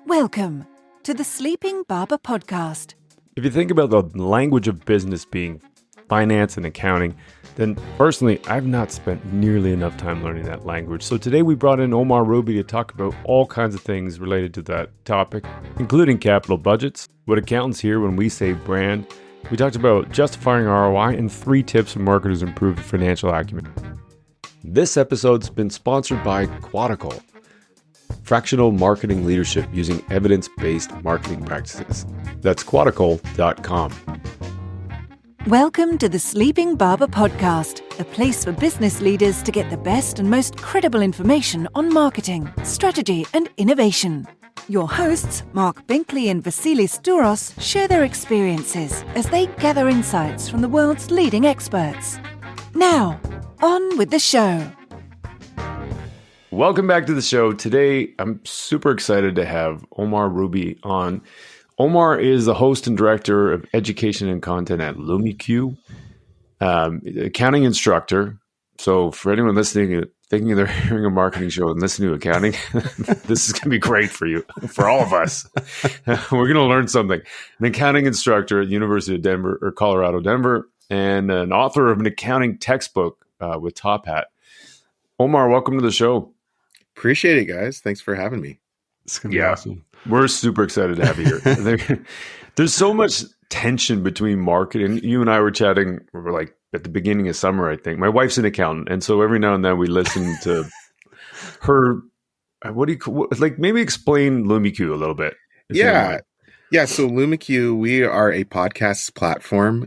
Welcome to the Sleeping Barber Podcast. If you think about the language of business being finance and accounting, then personally, I've not spent nearly enough time learning that language. So today we brought in Omar Roubi to talk about all kinds of things related to that topic, including capital budgets, what accountants hear when we say brand. We talked about justifying ROI and 3 tips for marketers to improve financial acumen. This episode's been sponsored by Quadical, fractional marketing leadership using evidence-based marketing practices. That's quadical.com. Welcome to the Sleeping Barber Podcast, a place for business leaders to get the best and most credible information on marketing, strategy, and innovation. Your hosts, Marc Binkley and Vassilis Douros, share their experiences as they gather insights from the world's leading experts. Now, on with the show. Welcome back to the show. Today, I'm super excited to have Omar Roubi on. Omar is the host and director of education and content at LumiQ, accounting instructor. So for anyone listening, thinking they're hearing a marketing show and listening to accounting, this is going to be great for you, for all of us. We're going to learn something. An accounting instructor at the University of Denver, or Colorado, Denver, and an author of an accounting textbook with Top Hat. Omar, welcome to the show. Appreciate it, guys. Thanks for having me. It's going to be awesome. We're super excited to have you here. There's so much tension between marketing. You and I were chatting, like at the beginning of summer, I think. My wife's an accountant, and so every now and then we listen to her. Maybe explain LumiQ a little bit. Yeah. So LumiQ, we are a podcast platform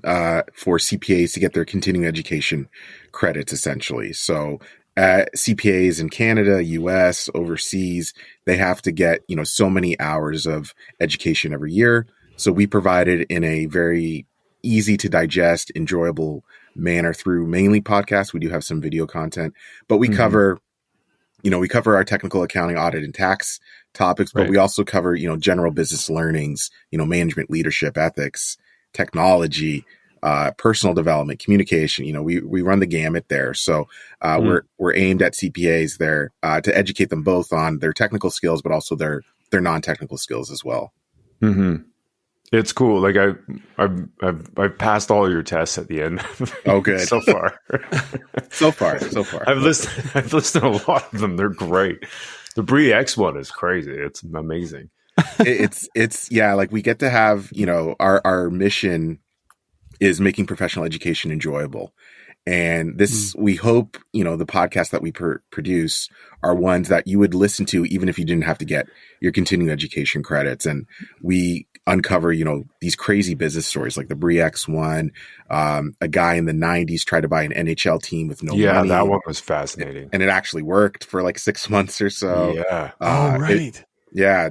for CPAs to get their continuing education credits, essentially. So CPAs in Canada, US, overseas, they have to get, so many hours of education every year. So we provide it in a very easy to digest, enjoyable manner through mainly podcasts. We do have some video content, but we cover our technical accounting, audit, and tax topics, but we also cover, general business learnings, management, leadership, ethics, technology, personal development, communication. We run the gamut there. So we're aimed at CPAs there to educate them both on their technical skills, but also their non-technical skills as well. Mm-hmm. It's cool. Like I've passed all your tests at the end. Oh, good. So far. So far. I've listened to a lot of them. They're great. The Brie X one is crazy. It's amazing. It's like we get to have, our mission is making professional education enjoyable. And this, we hope, the podcasts that we produce are ones that you would listen to even if you didn't have to get your continuing education credits. And we uncover, these crazy business stories like the Brie X one. A guy in the 90s tried to buy an NHL team with no money. Yeah, that one was fascinating. And it actually worked for like 6 months or so. Yeah. Right.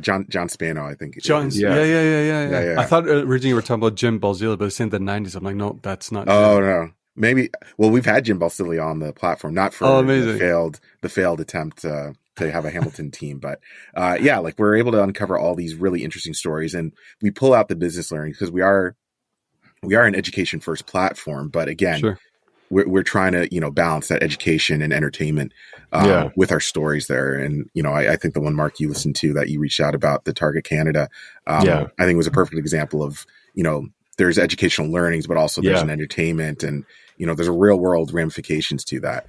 John Spano, I think. Yeah. I thought originally you were talking about Jim Balzilli, but it's in the 90s. I'm like, no, that's not. Oh, no. Maybe. Well, we've had Jim Balzilli on the platform, not for the failed attempt to have a Hamilton team, but we're able to uncover all these really interesting stories, and we pull out the business learning because we are an education first platform. But again, we're trying to balance that education and entertainment with our stories there. And I think the one, Marc, you listened to that you reached out about the Target Canada, I think was a perfect example of there's educational learnings, but also there's an entertainment, and there's a real world ramifications to that.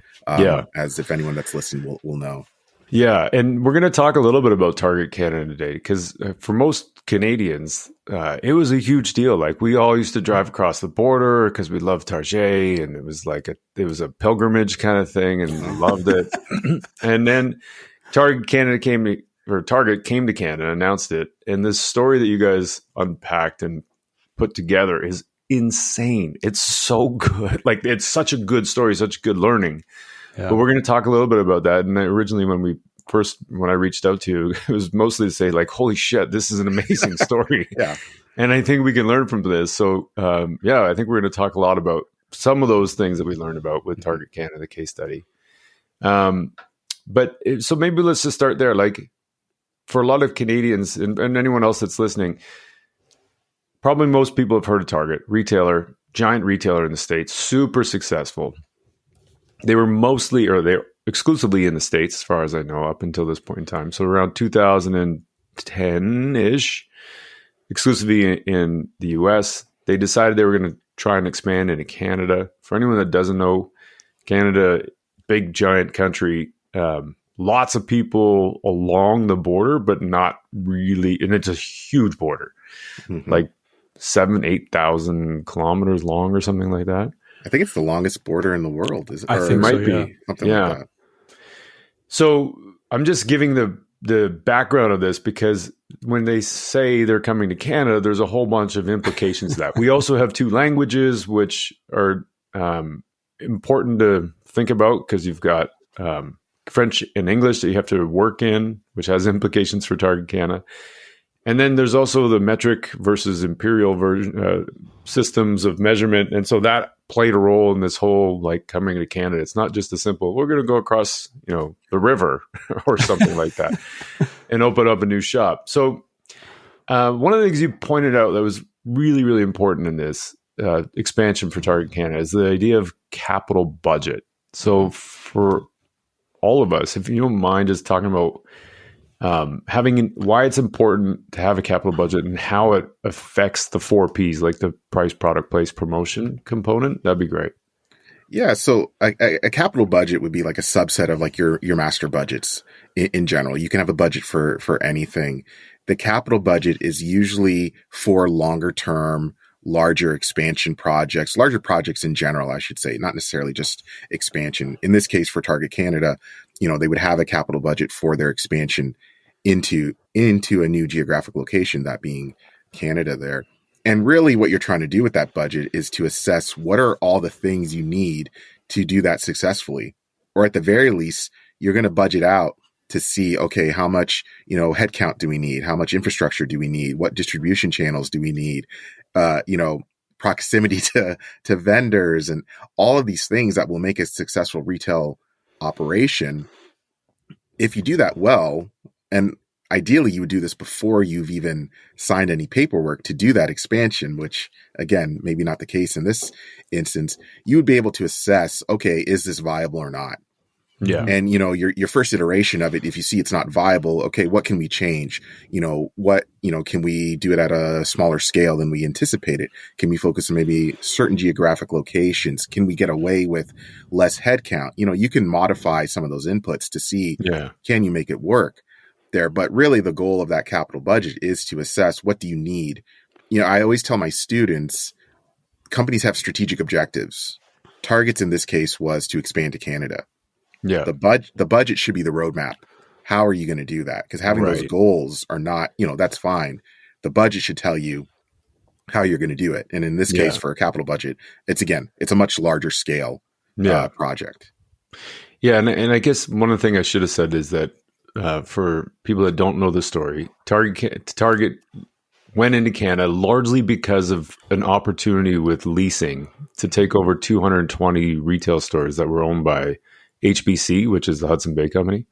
As if anyone that's listening will know. Yeah, and we're going to talk a little bit about Target Canada today because for most Canadians, it was a huge deal. Like we all used to drive across the border because we loved Target, and it was like it was a pilgrimage kind of thing, and we loved it. And then Target came to Canada, announced it, and this story that you guys unpacked and put together is insane. It's so good. Like it's such a good story, such good learning. Yeah. But we're going to talk a little bit about that. And originally when I reached out to you, it was mostly to say like, holy shit, this is an amazing story. And I think we can learn from this. So I think we're going to talk a lot about some of those things that we learned about with Target Canada case study. So maybe let's just start there. Like for a lot of Canadians and anyone else that's listening, probably most people have heard of Target, giant retailer in the States, super successful. They're exclusively in the States, as far as I know, up until this point in time. So around 2010, 2010-ish, exclusively in the US. They decided they were going to try and expand into Canada. For anyone that doesn't know, Canada, big giant country, lots of people along the border, but not really. And it's a huge border, like 7,000-8,000 kilometers long or something like that. I think it's the longest border in the world. I think it might be something like that. So I'm just giving the background of this because when they say they're coming to Canada, there's a whole bunch of implications to that. We also have 2 languages, which are important to think about because you've got French and English that you have to work in, which has implications for Target Canada. And then there's also the metric versus imperial version systems of measurement. And so that played a role in this whole like coming to Canada. It's not just a simple, we're going to go across, the river or something like that and open up a new shop. So one of the things you pointed out that was really, really important in this expansion for Target Canada is the idea of capital budget. So for all of us, if you don't mind just talking about why it's important to have a capital budget and how it affects the 4 Ps, like the price, product, place, promotion component, that'd be great. Yeah. So a capital budget would be like a subset of like your master budgets in general. You can have a budget for anything. The capital budget is usually for longer term, larger expansion projects, larger projects in general, I should say, not necessarily just expansion. In this case, for Target Canada, they would have a capital budget for their expansion into a new geographic location, that being Canada there. And really what you're trying to do with that budget is to assess what are all the things you need to do that successfully. Or at the very least, you're going to budget out to see, okay, how much, headcount do we need? How much infrastructure do we need? What distribution channels do we need? Proximity to vendors and all of these things that will make a successful retail operation. If you do that well, and ideally you would do this before you've even signed any paperwork to do that expansion, which again, maybe not the case in this instance, you would be able to assess, okay, is this viable or not? Yeah. And, your first iteration of it, if you see it's not viable, okay, what can we change? Can we do it at a smaller scale than we anticipated? Can we focus on maybe certain geographic locations? Can we get away with less headcount? You can modify some of those inputs to see, can you make it work there? But really the goal of that capital budget is to assess, what do you need? I always tell my students, companies have strategic objectives. Target's in this case was to expand to Canada. Yeah. The budget should be the roadmap. How are you going to do that? Because having those goals are not, that's fine. The budget should tell you how you're going to do it. And in this case, for a capital budget, it's a much larger scale project. Yeah. And I guess one of the things I should have said is that for people that don't know the story, Target went into Canada largely because of an opportunity with leasing to take over 220 retail stores that were owned by HBC, which is the Hudson Bay Company.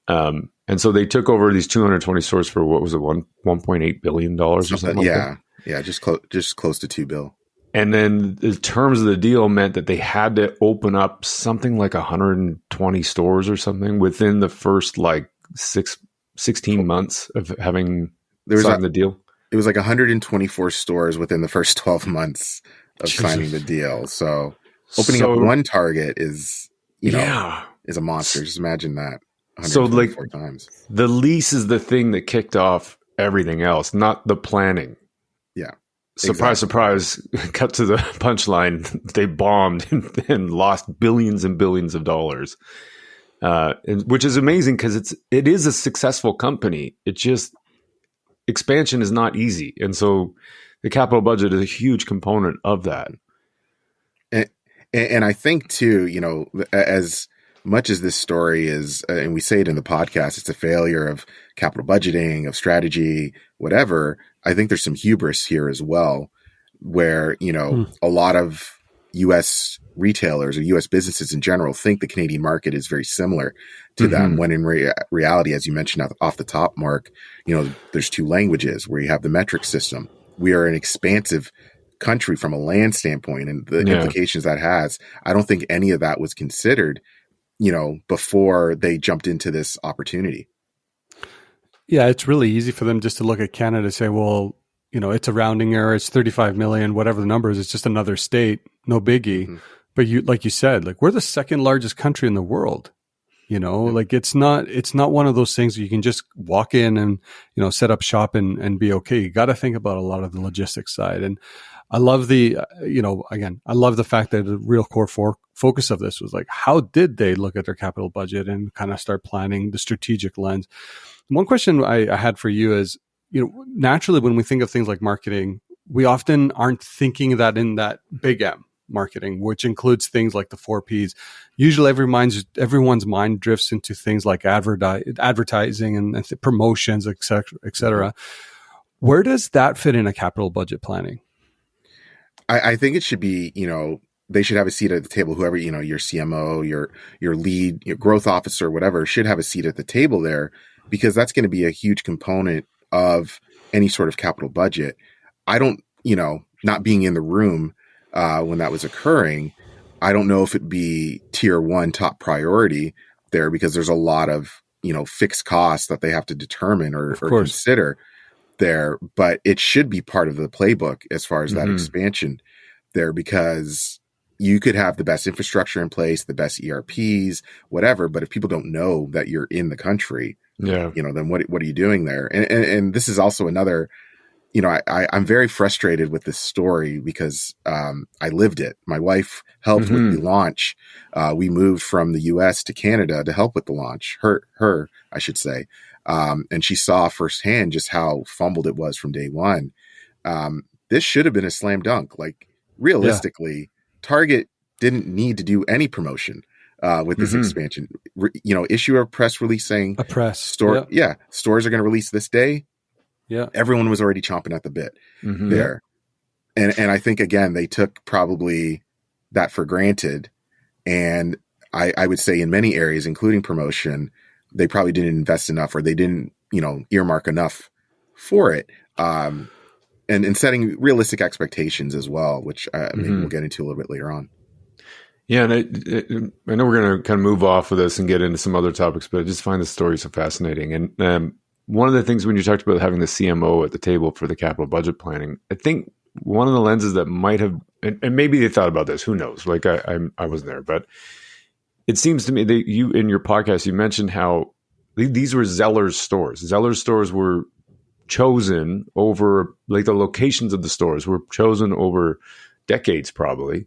And so they took over these 220 stores for what was it, $1.8 billion or something like that? Yeah, just close to $2 billion. And then the terms of the deal meant that they had to open up something like 120 stores or something within the first 16 months of having signed the deal. It was like 124 stores within the first 12 months of signing the deal. So opening up one Target is a monster. Just imagine that. So times. The lease is the thing that kicked off everything else, not the planning. Yeah. Surprise, surprise, cut to the punchline. They bombed and lost billions and billions of dollars, which is amazing because it is a successful company. It just, expansion is not easy. And so the capital budget is a huge component of that. And I think too, as much as this story is, and we say it in the podcast, it's a failure of capital budgeting, of strategy, whatever. I think there's some hubris here as well, where, a lot of U.S. retailers or U.S. businesses in general think the Canadian market is very similar to them, when in reality, as you mentioned off the top, Mark, there's 2 languages where you have the metric system. We are an expansive country from a land standpoint, and the implications that has. I don't think any of that was considered, before they jumped into this opportunity. Yeah, it's really easy for them just to look at Canada and say, well, it's a rounding error. It's 35 million, whatever the number is. It's just another state. No biggie. Mm-hmm. But like you said, like we're the second largest country in the world. Like it's not one of those things where you can just walk in and, set up shop and be okay. You got to think about a lot of the logistics side. And I love I love the fact that the real core focus of this was like, how did they look at their capital budget and kind of start planning the strategic lens? One question I had for you is, naturally when we think of things like marketing, we often aren't thinking that in that big M marketing, which includes things like the 4 Ps. Usually everyone's mind drifts into things like advertising and promotions, et cetera. Where does that fit in a capital budget planning? I think it should be, they should have a seat at the table. Whoever, your CMO, your lead, your growth officer, whatever, should have a seat at the table there, because that's going to be a huge component of any sort of capital budget. I don't, not being in the room when that was occurring, I don't know if it'd be tier 1 top priority there, because there's a lot of, fixed costs that they have to determine or consider there, but it should be part of the playbook as far as that expansion there, because you could have the best infrastructure in place, the best ERPs, whatever, but if people don't know that you're in the country, then what are you doing there? And this is also another, I'm very frustrated with this story because I lived it. My wife helped with the launch. We moved from the US to Canada to help with the launch. Her, I should say. And she saw firsthand just how fumbled it was from day one. This should have been a slam dunk. Like realistically, Target didn't need to do any promotion with this expansion. Issue a press release saying stores are going to release this day. Yeah, everyone was already chomping at the bit there, and I think again they took probably that for granted, and I would say in many areas, including promotion, they probably didn't invest enough, or they didn't earmark enough for it, and setting realistic expectations as well, which maybe we'll get into a little bit later on. Yeah, and I know we're going to kind of move off of this and get into some other topics, but I just find the story so fascinating. And one of the things when you talked about having the CMO at the table for the capital budget planning, I think one of the lenses that might have, and maybe they thought about this, who knows? Like I wasn't there, but it seems to me that you, in your podcast, you mentioned how these were Zellers stores. Zellers stores were chosen over, like the locations of the stores were chosen over decades, probably,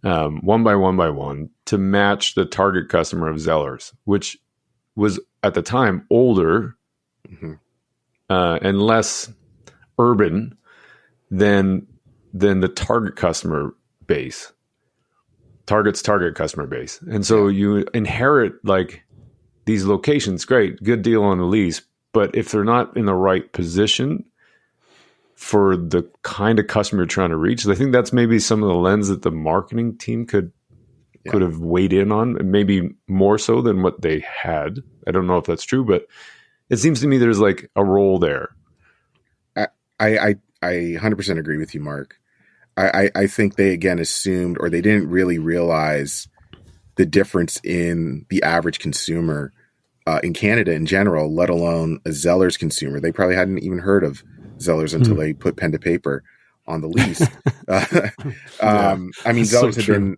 one by one, to match the target customer of Zellers, which was at the time older and less urban than the target customer base. Target's target customer base. And so you inherit like these locations, great, good deal on the lease, but if they're not in the right position for the kind of customer you're trying to reach, I think that's maybe some of the lens that the marketing team could have weighed in on, maybe more so than what they had. I don't know if that's true, but it seems to me there's like a role there. I 100% agree with you, Mark. I think they again assumed, or they didn't really realize the difference in the average consumer in Canada in general, let alone a Zellers consumer. They probably hadn't even heard of Zellers until they put pen to paper on the lease. I mean, Zellers had been,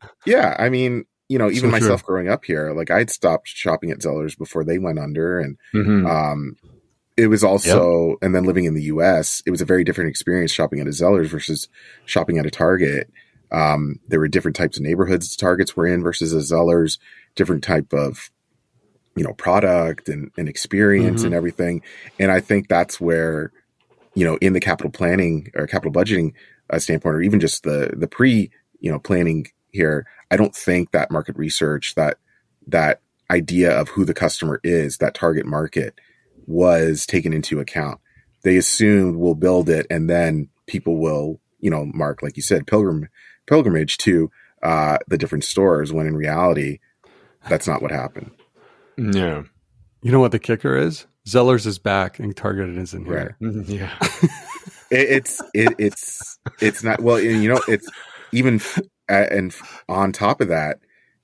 even so myself growing up here, like I'd stopped shopping at Zellers before they went under. And it was also, and then living in the US, it was a very different experience shopping at a Zellers versus shopping at a Target. There were different types of neighborhoods Targets were in versus a Zellers, different type of, product and experience and everything. And I think that's where, in the capital planning or capital budgeting standpoint, or even just the pre, planning here, I don't think that market research, that idea of who the customer is, that target market, was taken into account. They assumed we'll build it and then people will, Mark, like you said, pilgrimage to the different stores, when in reality, that's not what happened. Yeah. You know what the kicker is? Zellers is back and Target isn't here. Right. Yeah. It's not, well, it's even, and on top of that,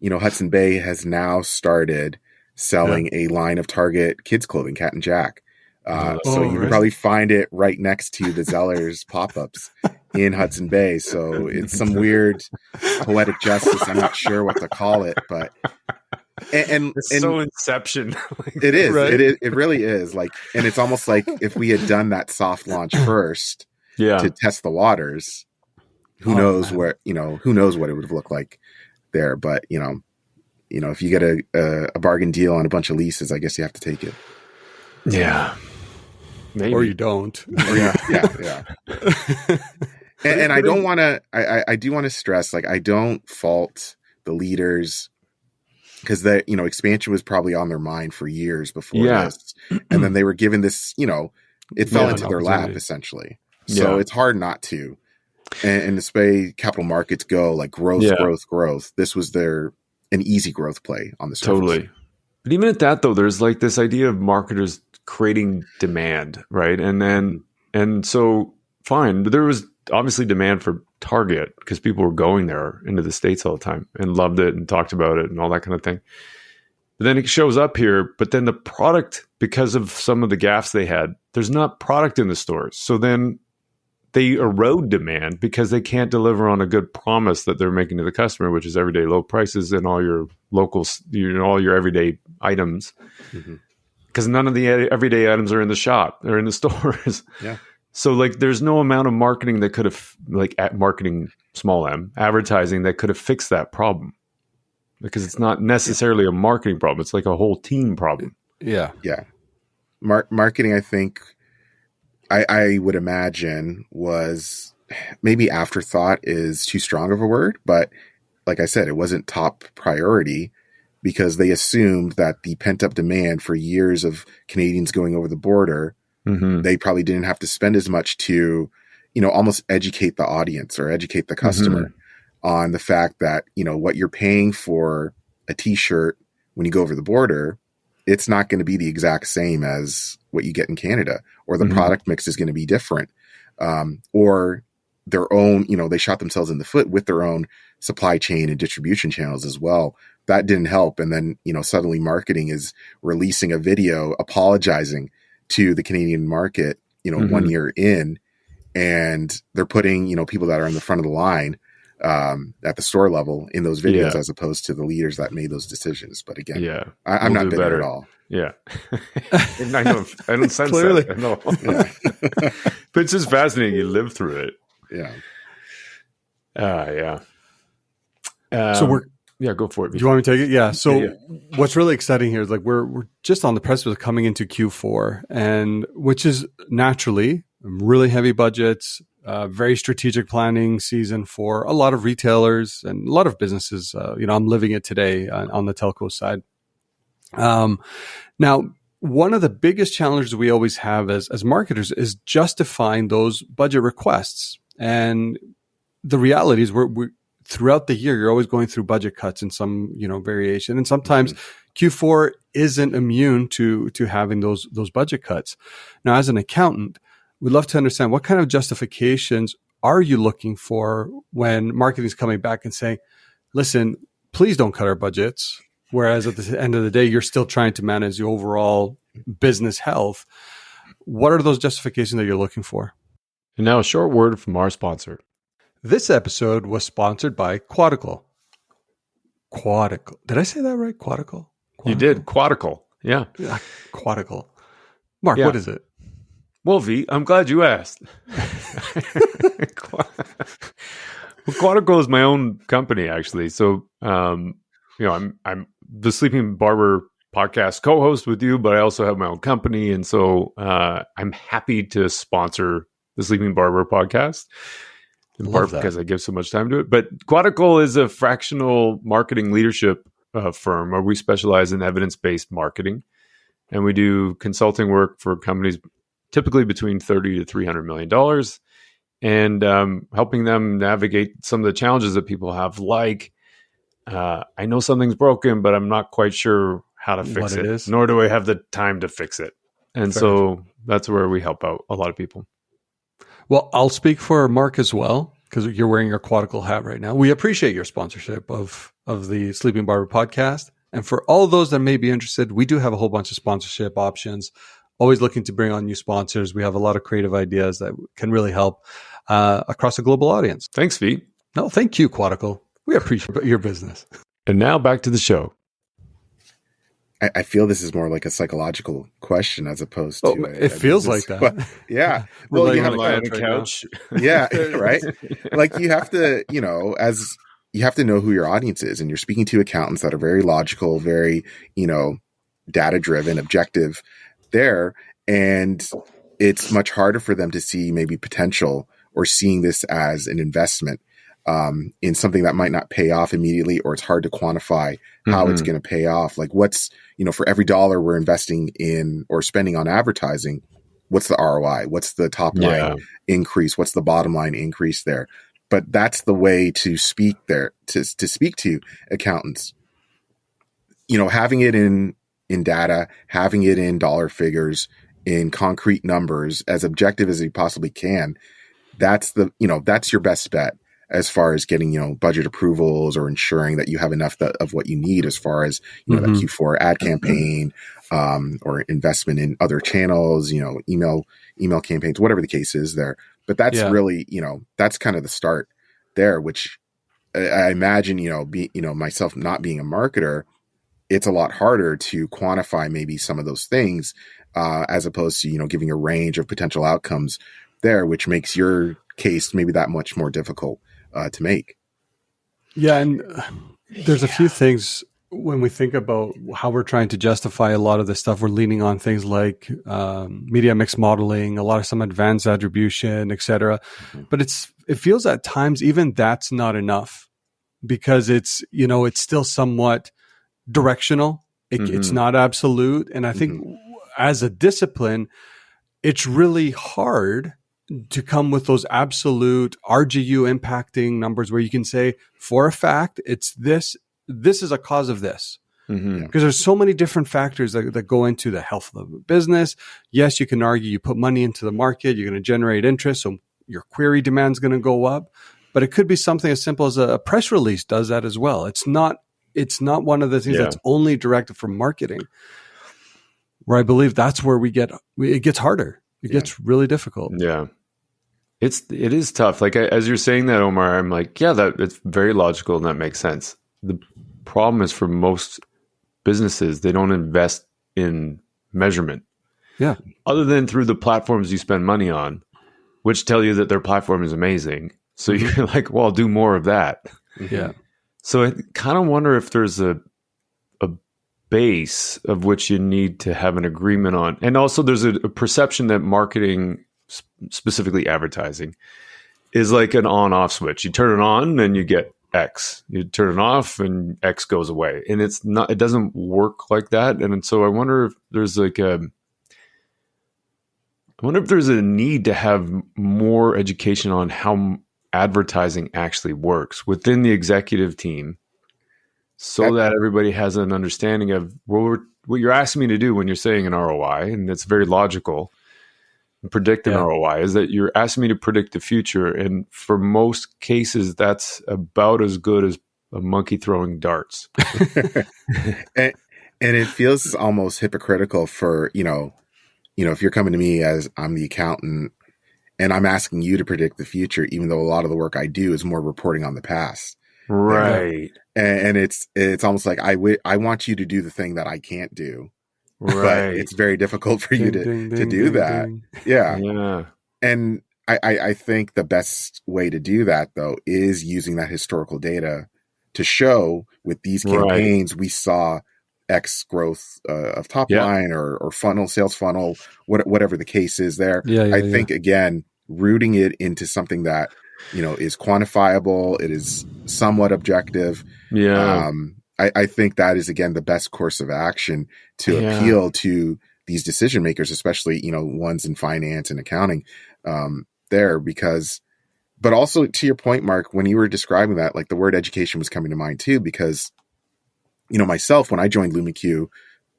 Hudson Bay has now started selling a line of Target kids clothing, Cat and Jack. So you can probably find it right next to the Zellers pop-ups in Hudson Bay. So it's some weird poetic justice. I'm not sure what to call it, but it's so Inception. It is. Right? It really is. Like, and it's almost like if we had done that soft launch first to test the waters, who knows what it would have looked like there. But if you get a bargain deal on a bunch of leases, I guess you have to take it. Yeah. Maybe. Or you don't. Yeah. And I don't want to. I do want to stress, like, I don't fault the leaders, because the expansion was probably on their mind for years before this, and then they were given this. It fell into their lap essentially. So it's hard not to. And this way, capital markets go, like, growth. This was an easy growth play on the surface. Totally. But even at that, though, there's like this idea of marketers creating demand, right? And so fine, but there was obviously demand for Target because people were going there into the States all the time and loved it and talked about it and all that kind of thing. But then it shows up here, but then the product, because of some of the gaffes they had, there's not product in the stores. So then they erode demand because they can't deliver on a good promise that they're making to the customer, which is everyday low prices and all your locals, all your everyday items. Because none of the everyday items are in the shop; they're in the stores. Yeah. So, like, there's no amount of marketing that could have, like, marketing, small m, advertising that could have fixed that problem. Because it's not necessarily a marketing problem; it's like a whole team problem. Yeah. Marketing, I think, I would imagine, was maybe afterthought is too strong of a word, but like I said, it wasn't top priority. Because they assumed that the pent-up demand for years of Canadians going over the border, they probably didn't have to spend as much to, almost educate the audience or educate the customer on the fact that, what you're paying for a T-shirt when you go over the border, it's not going to be the exact same as what you get in Canada, or the product mix is going to be different, or their own, they shot themselves in the foot with their own supply chain and distribution channels as well. That didn't help. And then, suddenly marketing is releasing a video apologizing to the Canadian market, 1 year in, and they're putting, people that are in the front of the line at the store level in those videos, as opposed to the leaders that made those decisions. But again, I'm not bitter at all. Yeah. I know. I don't sense Clearly. that. I know. But it's just fascinating. You live through it. Yeah. So go for it. Do you want me to take it? Yeah. So what's really exciting here is, like, we're just on the precipice of coming into Q4, and which is naturally really heavy budgets, very strategic planning season for a lot of retailers and a lot of businesses. I'm living it today on the telco side. Now, one of the biggest challenges we always have as marketers is justifying those budget requests. And the reality is we're throughout the year, you're always going through budget cuts in some, variation. And sometimes Q4 isn't immune to having those budget cuts. Now, as an accountant, we'd love to understand, what kind of justifications are you looking for when marketing is coming back and saying, listen, please don't cut our budgets. Whereas at the end of the day, you're still trying to manage the overall business health. What are those justifications that you're looking for? And now a short word from our sponsor. This episode was sponsored by Quadical. Did I say that right? Quadical? You did. Quadical. Yeah. Quadical. Mark, what is it? Well, V, I'm glad you asked. Quadical is my own company, actually. So, I'm the Sleeping Barber Podcast co-host with you, but I also have my own company. And so I'm happy to sponsor the Sleeping Barber Podcast. In part because I give so much time to it. But Quadical is a fractional marketing leadership firm where we specialize in evidence-based marketing. And we do consulting work for companies typically between $30 to $300 million, and helping them navigate some of the challenges that people have, like, I know something's broken, but I'm not quite sure how to fix it, nor do I have the time to fix it. And so that's where we help out a lot of people. Well, I'll speak for Mark as well, because you're wearing your Quadical hat right now. We appreciate your sponsorship of the Sleeping Barber Podcast. And for all of those that may be interested, we do have a whole bunch of sponsorship options always looking to bring on new sponsors. We have a lot of creative ideas that can really help across a global audience. Thanks, V. No, thank you, Quadical. We appreciate your business. And now back to the show. I feel this is more like a psychological question as opposed to. It feels like that. But, yeah. Well, you have to lie on the couch. Yeah, right. Like you have to, as you have to know who your audience is, and you're speaking to accountants that are very logical, very, data driven, objective there. And it's much harder for them to see maybe potential or seeing this as an investment in something that might not pay off immediately, or it's hard to quantify how it's going to pay off. Like what's, for every dollar we're investing in or spending on advertising, what's the ROI? What's the top line increase? What's the bottom line increase there? But that's the way to speak there, to speak to accountants, having it in data, having it in dollar figures, in concrete numbers, as objective as you possibly can. That's that's your best bet as far as getting, budget approvals or ensuring that you have enough of what you need as far as, that Q4 ad campaign, or investment in other channels, email campaigns, whatever the case is there. But that's really, that's kind of the start there, which I imagine, myself not being a marketer, it's a lot harder to quantify maybe some of those things, as opposed to, giving a range of potential outcomes there, which makes your case maybe that much more difficult to make. Yeah. And there's a few things when we think about how we're trying to justify a lot of this stuff. We're leaning on things like media mix modeling, a lot of some advanced attribution, et cetera. But it feels at times even that's not enough, because it's, it's still somewhat directional. It's not absolute. And I think as a discipline, it's really hard to come with those absolute RGU impacting numbers where you can say for a fact, it's this is a cause of this. Because there's so many different factors that go into the health of the business. Yes, you can argue you put money into the market, you're going to generate interest, so your query demand is going to go up. But it could be something as simple as a press release does that as well. It's not one of the things that's only directed for marketing, where I believe that's where it gets harder. It gets really difficult. Yeah. It is tough. Like as you're saying that, Omar, I'm like, that it's very logical and that makes sense. The problem is for most businesses, they don't invest in measurement. Yeah. Other than through the platforms you spend money on, which tell you that their platform is amazing. So you're like, well, I'll do more of that. Yeah. So I kind of wonder if there's a base of which you need to have an agreement on. And also there's a perception that marketing, specifically advertising, is like an on-off switch. You turn it on and you get X. You turn it off and X goes away. And it doesn't work like that. And so I wonder if there's a need to have more education on how advertising actually works within the executive team, so that everybody has an understanding of what you're asking me to do when you're saying an ROI, and it's very logical. Predict an ROI is that you're asking me to predict the future, and for most cases, that's about as good as a monkey throwing darts. and it feels almost hypocritical for if you're coming to me as I'm the accountant and I'm asking you to predict the future, even though a lot of the work I do is more reporting on the past. Right. And it's almost like I want you to do the thing that I can't do. Right. But it's very difficult for you to do that. Yeah. Yeah. And I think the best way to do that, though, is using that historical data to show with these campaigns, we saw X growth of top line or funnel, sales funnel, whatever the case is there. I think, again, rooting it into something that, is quantifiable, it is somewhat objective. Yeah. I think that is, again, the best course of action to appeal to these decision makers, especially, ones in finance and accounting there, but also to your point, Mark, when you were describing that, like the word education was coming to mind too, because, myself, when I joined LumiQ,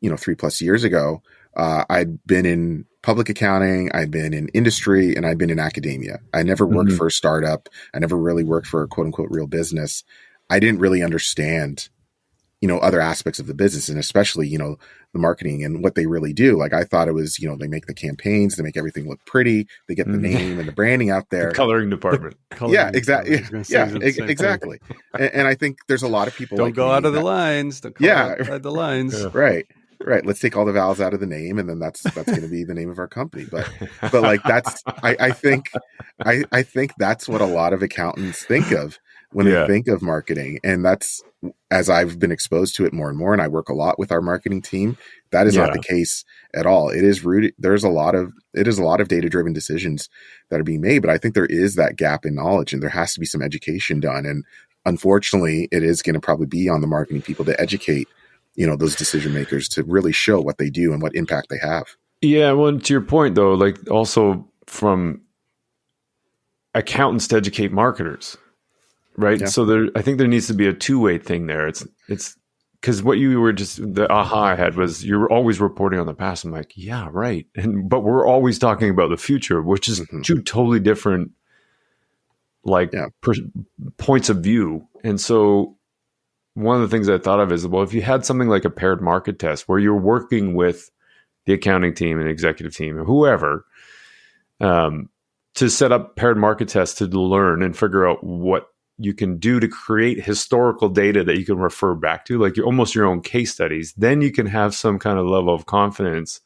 3+ years ago, I'd been in public accounting, I'd been in industry, and I'd been in academia. I never worked for a startup. I never really worked for a quote unquote real business. I didn't really understand, other aspects of the business, and especially, the marketing and what they really do. Like, I thought it was, they make the campaigns, they make everything look pretty, they get the name and the branding out there. The coloring department. Yeah, exactly. Yeah, exactly. And I think there's a lot of people don't go out of the lines. Don't go outside the lines. Yeah. Right. Let's take all the vowels out of the name, and then that's going to be the name of our company. But like, that's, I think that's what a lot of accountants think of when they think of marketing. And that's, as I've been exposed to it more and more, and I work a lot with our marketing team, that is not the case at all. It is rooted. It is a lot of data-driven decisions that are being made, but I think there is that gap in knowledge, and there has to be some education done. And unfortunately, it is going to probably be on the marketing people to educate, those decision makers, to really show what they do and what impact they have. Yeah. Well, to your point though, like, also from accountants to educate marketers, right? Yeah. So I think there needs to be a two-way thing there. It's because what you were the aha I had was, you're always reporting on the past. I'm like, yeah, right. But we're always talking about the future, which is two totally different, points of view. And so one of the things I thought of is, well, if you had something like a paired market test where you're working with the accounting team and executive team or whoever, to set up paired market tests to learn and figure out what you can do to create historical data that you can refer back to, like almost your own case studies, then you can have some kind of level of confidence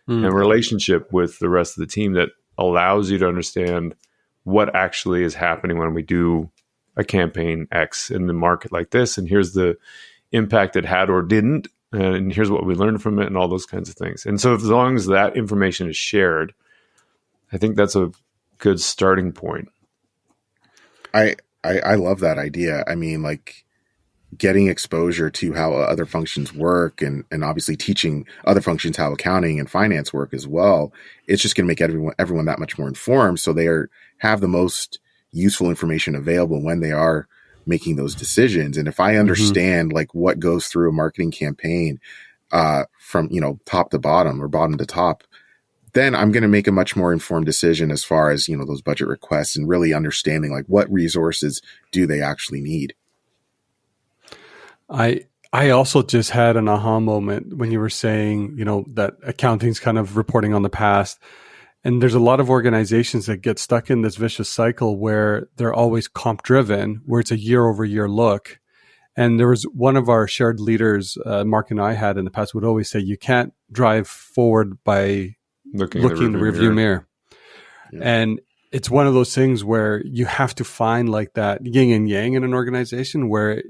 and relationship with the rest of the team that allows you to understand what actually is happening when we do a campaign X in the market like this, and here's the impact it had or didn't, and here's what we learned from it, and all those kinds of things. And so as long as that information is shared, I think that's a good starting point. I love that idea. I mean, like, getting exposure to how other functions work, and obviously teaching other functions how accounting and finance work as well. It's just going to make everyone that much more informed, so they have the most useful information available when they are making those decisions. And if I understand like what goes through a marketing campaign, from, top to bottom or bottom to top, then I'm going to make a much more informed decision as far as, those budget requests, and really understanding like what resources do they actually need. I also just had an aha moment when you were saying, that accounting's kind of reporting on the past. And there's a lot of organizations that get stuck in this vicious cycle where they're always comp driven, where it's a year over year look. And there was one of our shared leaders, Marc and I had in the past, would always say, you can't drive forward by looking in the rearview mirror. Yeah. And it's one of those things where you have to find like that yin and yang in an organization, where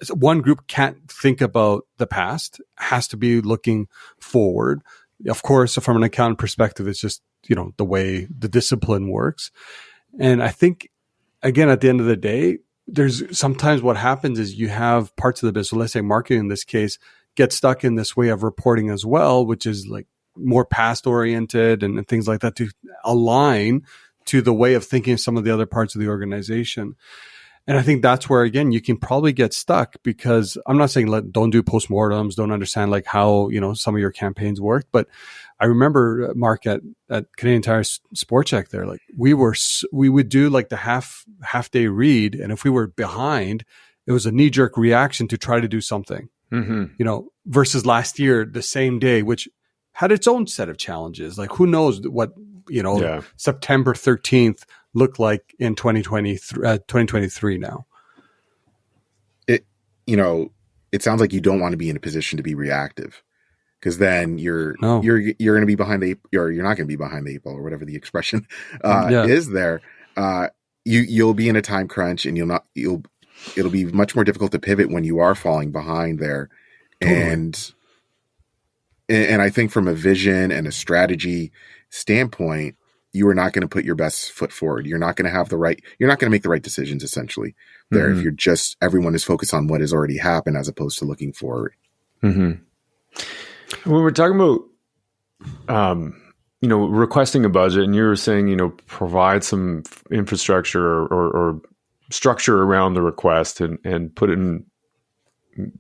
one group can't think about the past, has to be looking forward. Of course, from an accountant perspective, it's just, the way the discipline works. And I think, again, at the end of the day, there's sometimes what happens is you have parts of the business, let's say marketing in this case, get stuck in this way of reporting as well, which is like more past oriented and things like that, to align to the way of thinking of some of the other parts of the organization. And I think that's where, again, you can probably get stuck, because I'm not saying don't do postmortems, don't understand like how, some of your campaigns work. But I remember, Marc, at Canadian Tire Sport Check there, like we would do like the half day read. And if we were behind, it was a knee jerk reaction to try to do something, versus last year, the same day, which had its own set of challenges. Like, who knows what, September 13th look like in 2023 now. It sounds like you don't want to be in a position to be reactive, because then you're going to be behind you're not going to be behind the 8 ball, or whatever the expression is there. You'll be in a time crunch, and it'll be much more difficult to pivot when you are falling behind there. Totally. And I think from a vision and a strategy standpoint, you are not going to put your best foot forward. You're not going to make the right decisions essentially there. If you're everyone is focused on what has already happened as opposed to looking forward. When we're talking about, requesting a budget, and you're saying, provide some infrastructure or structure around the request, and put it in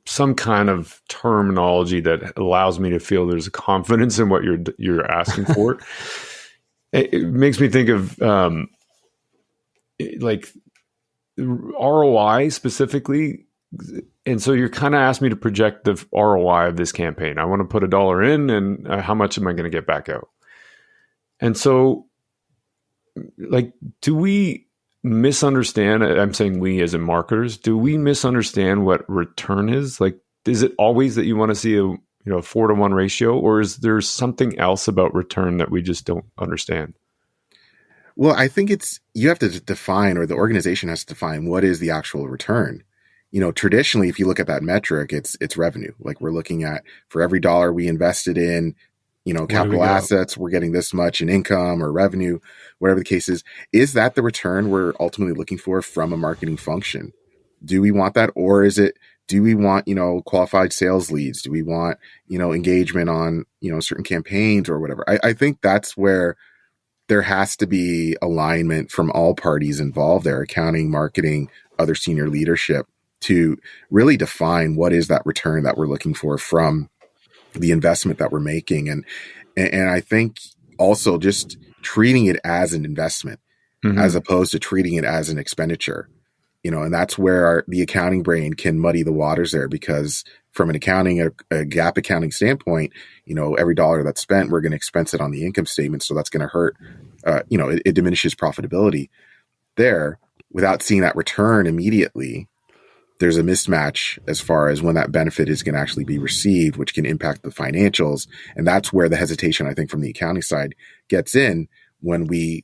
some kind of terminology that allows me to feel there's a confidence in what you're asking for. It makes me think of like ROI specifically. and so you're kind of asking me to project the ROI of this campaign. I want to put $1 in, and how much am I going to get back out? And so, like, do we misunderstand? I'm saying we as in marketers, do we misunderstand what return is? Like, is it always that you want to see a 4-to-1 ratio, or is there something else about return that we just don't understand? Well, I think you have to define, or the organization has to define, what is the actual return. Traditionally, if you look at that metric, it's revenue. Like, we're looking at, for every dollar we invested in, capital assets, we're getting this much in income or revenue, whatever the case is. Is that the return we're ultimately looking for from a marketing function? Do we want that? Or do we want, qualified sales leads? Do we want, engagement on, certain campaigns or whatever? I think that's where there has to be alignment from all parties involved there, accounting, marketing, other senior leadership, to really define what is that return that we're looking for from the investment that we're making. And I think also just treating it as an investment, as opposed to treating it as an expenditure, and that's where the accounting brain can muddy the waters there, because from an accounting, a GAAP accounting standpoint, every dollar that's spent, we're going to expense it on the income statement. So that's going to hurt, it diminishes profitability there without seeing that return immediately. There's a mismatch as far as when that benefit is going to actually be received, which can impact the financials. And that's where the hesitation, I think, from the accounting side gets in when we,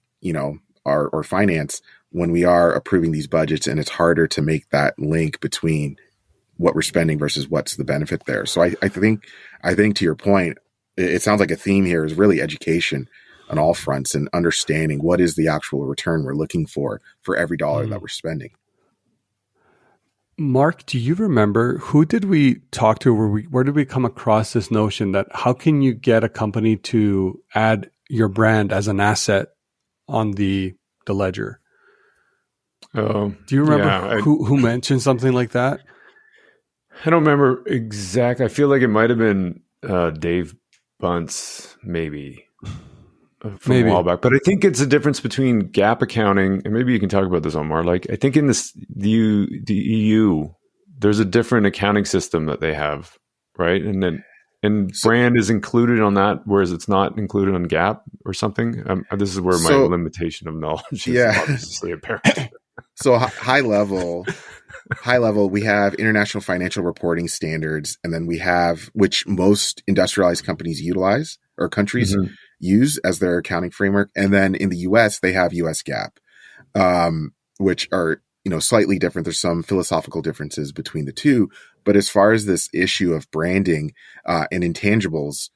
or finance, when we are approving these budgets, and it's harder to make that link between what we're spending versus what's the benefit there. So I think to your point, it sounds like a theme here is really education on all fronts and understanding what is the actual return we're looking for every dollar that we're spending. Marc, do you remember, who did we talk to? Where did we come across this notion that how can you get a company to add your brand as an asset on the ledger? Do you remember who mentioned something like that? I don't remember exactly. I feel like it might have been Dave Bunce, maybe. From a while back, but I think it's a difference between GAAP accounting, and maybe you can talk about this, Omar. Like, I think in the EU, there's a different accounting system that they have, right? And brand is included on that, whereas it's not included on GAAP or something. This is where my limitation of knowledge is obviously apparent. So high level, we have international financial reporting standards, and then we have, which most industrialized companies utilize, or countries use as their accounting framework. And then in the US, they have US GAAP, which are, slightly different. There's some philosophical differences between the two. But as far as this issue of branding and intangibles,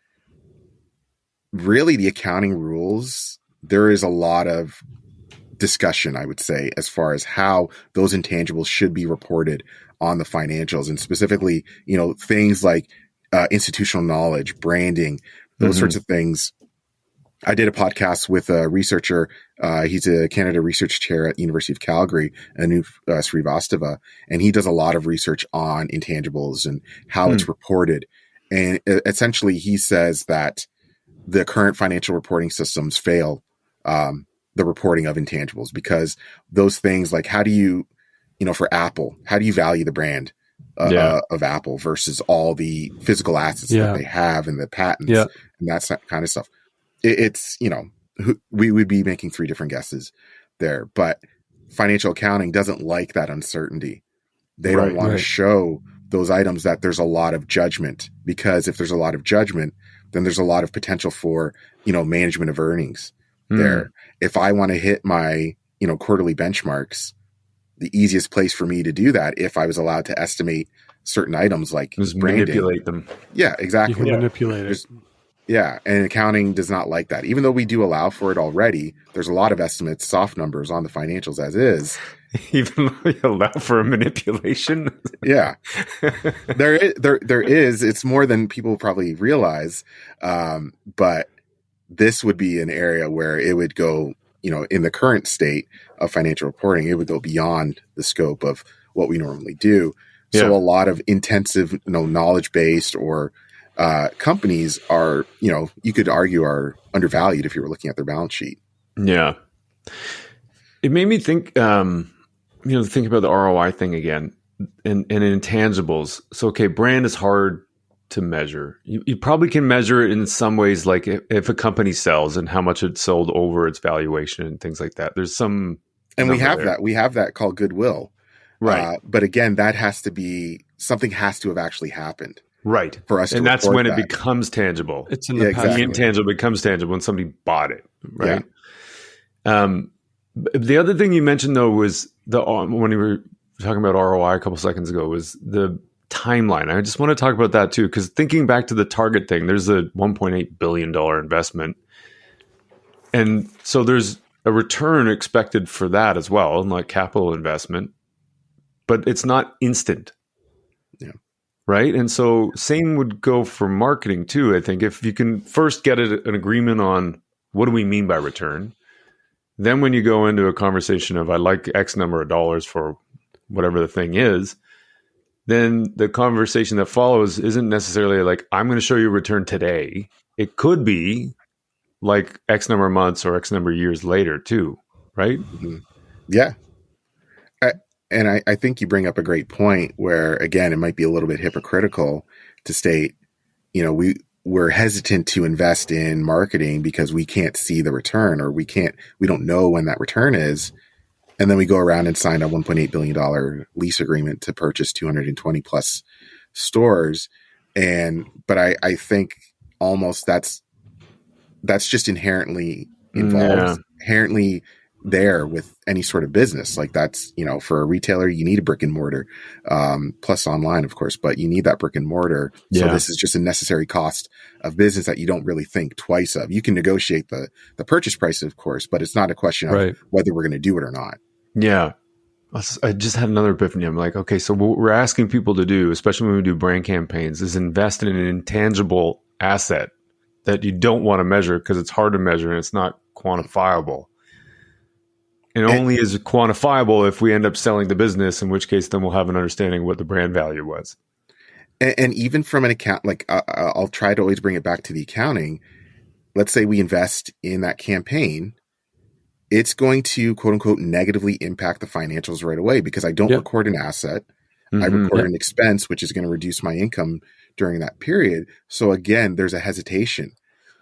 really the accounting rules, there is a lot of discussion, I would say, as far as how those intangibles should be reported on the financials. And specifically, things like institutional knowledge, branding, those sorts of things. I did a podcast with a researcher. He's a Canada Research Chair at the University of Calgary, Anup Srivastava, and he does a lot of research on intangibles and how it's reported. And essentially, he says that the current financial reporting systems fail the reporting of intangibles, because those things, like, how do you, for Apple, how do you value the brand of Apple versus all the physical assets that they have and the patents and that kind of stuff? It's, we would be making 3 different guesses there, but financial accounting doesn't like that uncertainty. They don't want to show those items that there's a lot of judgment, because if there's a lot of judgment, then there's a lot of potential for, management of earnings there. If I want to hit my, quarterly benchmarks, the easiest place for me to do that, if I was allowed to estimate certain items like just branding, manipulate them. Yeah, exactly. You can manipulate it. Yeah, and accounting does not like that. Even though we do allow for it already, there's a lot of estimates, soft numbers on the financials as is. Even though you allow for a manipulation? Yeah. There is. It's more than people probably realize. But this would be an area where it would go, in the current state of financial reporting, it would go beyond the scope of what we normally do. So a lot of intensive, knowledge-based or companies are, you could argue are undervalued if you were looking at their balance sheet. Yeah. It made me think, think about the ROI thing again. and intangibles. So, okay, brand is hard to measure. You probably can measure it in some ways, like if a company sells and how much it sold over its valuation and things like that. There's some, and we have that called Goodwill, right? But again, that has to be something has to have actually happened, right? For us, and that's when it becomes tangible. It's in the past. The intangible becomes tangible when somebody bought it, right? Yeah. The other thing you mentioned though was when you were talking about ROI a couple seconds ago was the timeline. I just want to talk about that too, because thinking back to the Target thing, there's a $1.8 billion investment. And so there's a return expected for that as well, like capital investment, but it's not instant. Yeah. Right. And so same would go for marketing too. I think if you can first get an agreement on what do we mean by return, then when you go into a conversation of I like X number of dollars for whatever the thing is, then the conversation that follows isn't necessarily like, I'm going to show you a return today. It could be like X number of months or X number of years later too, right? Mm-hmm. Yeah. And I think you bring up a great point where, again, it might be a little bit hypocritical to state, we're hesitant to invest in marketing because we can't see the return, or we don't know when that return is. And then we go around and sign a $1.8 billion lease agreement to purchase 220 plus stores. But I think almost that's just inherently involved, inherently there with any sort of business. Like that's, for a retailer, you need a brick and mortar, plus online, of course, but you need that brick and mortar. So this is just a necessary cost of business that you don't really think twice of. You can negotiate the purchase price, of course, but it's not a question of whether we're going to do it or not. Yeah. I just had another epiphany. I'm like, okay, so what we're asking people to do, especially when we do brand campaigns, is invest in an intangible asset that you don't want to measure because it's hard to measure and it's not quantifiable. And only is quantifiable if we end up selling the business, in which case then we'll have an understanding of what the brand value was. And even from an account, like I'll try to always bring it back to the accounting. Let's say we invest in that campaign. It's going to, quote unquote, negatively impact the financials right away because I don't record an asset. Mm-hmm. I record an expense, which is going to reduce my income during that period. So again, there's a hesitation.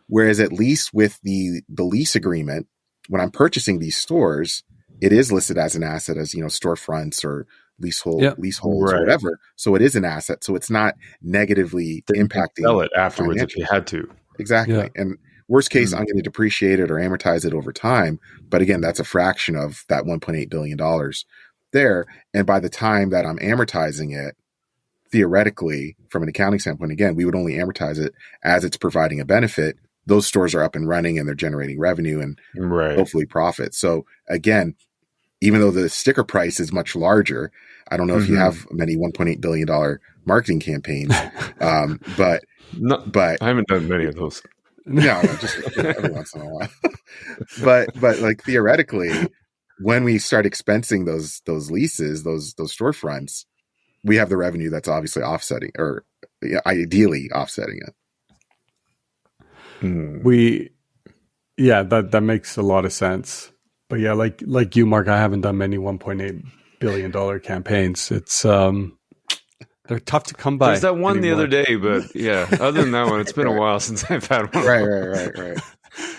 Whereas at least with the lease agreement, when I'm purchasing these stores, it is listed as an asset, as storefronts or leaseholds or whatever. So it is an asset. So it's not negatively impacting. Sell it afterwards if you had to. Exactly. Yeah. And worst case, I'm going to depreciate it or amortize it over time. But again, that's a fraction of that $1.8 billion there. And by the time that I'm amortizing it, theoretically, from an accounting standpoint, again, we would only amortize it as it's providing a benefit. Those stores are up and running and they're generating revenue and hopefully profit. So again, even though the sticker price is much larger, I don't know if you have many $1.8 billion marketing campaigns, but I haven't done many of those. No, just every once in a while. but like theoretically, when we start expensing those leases, those storefronts, we have the revenue that's obviously offsetting or ideally offsetting it. That makes a lot of sense. But yeah, like you, Marc, I haven't done many $1.8 billion campaigns. It's they're tough to come by. There's that one anymore. the other day, but yeah, other than that one, it's been a while since I've had one. Right.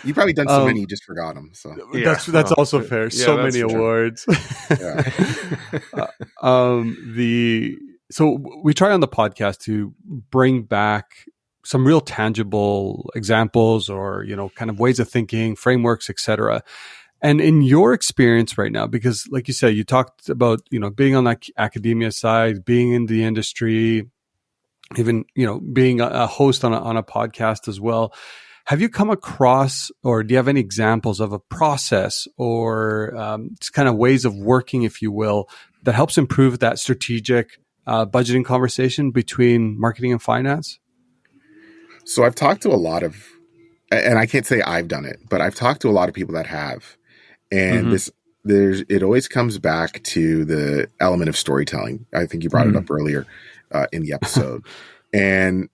You've probably done so many, you just forgot them. So that's also fair. Yeah, so many awards. So we try on the podcast to bring back some real tangible examples or, kind of ways of thinking, frameworks, etc. And in your experience right now, because like you said, you talked about, being on that academia side, being in the industry, even, being a host on a podcast as well. Have you come across, or do you have any examples of a process or just kind of ways of working, if you will, that helps improve that strategic budgeting conversation between marketing and finance? So I've talked to a lot of, and I can't say I've done it, but I've talked to a lot of people that have. And it always comes back to the element of storytelling. I think you brought it up earlier in the episode. And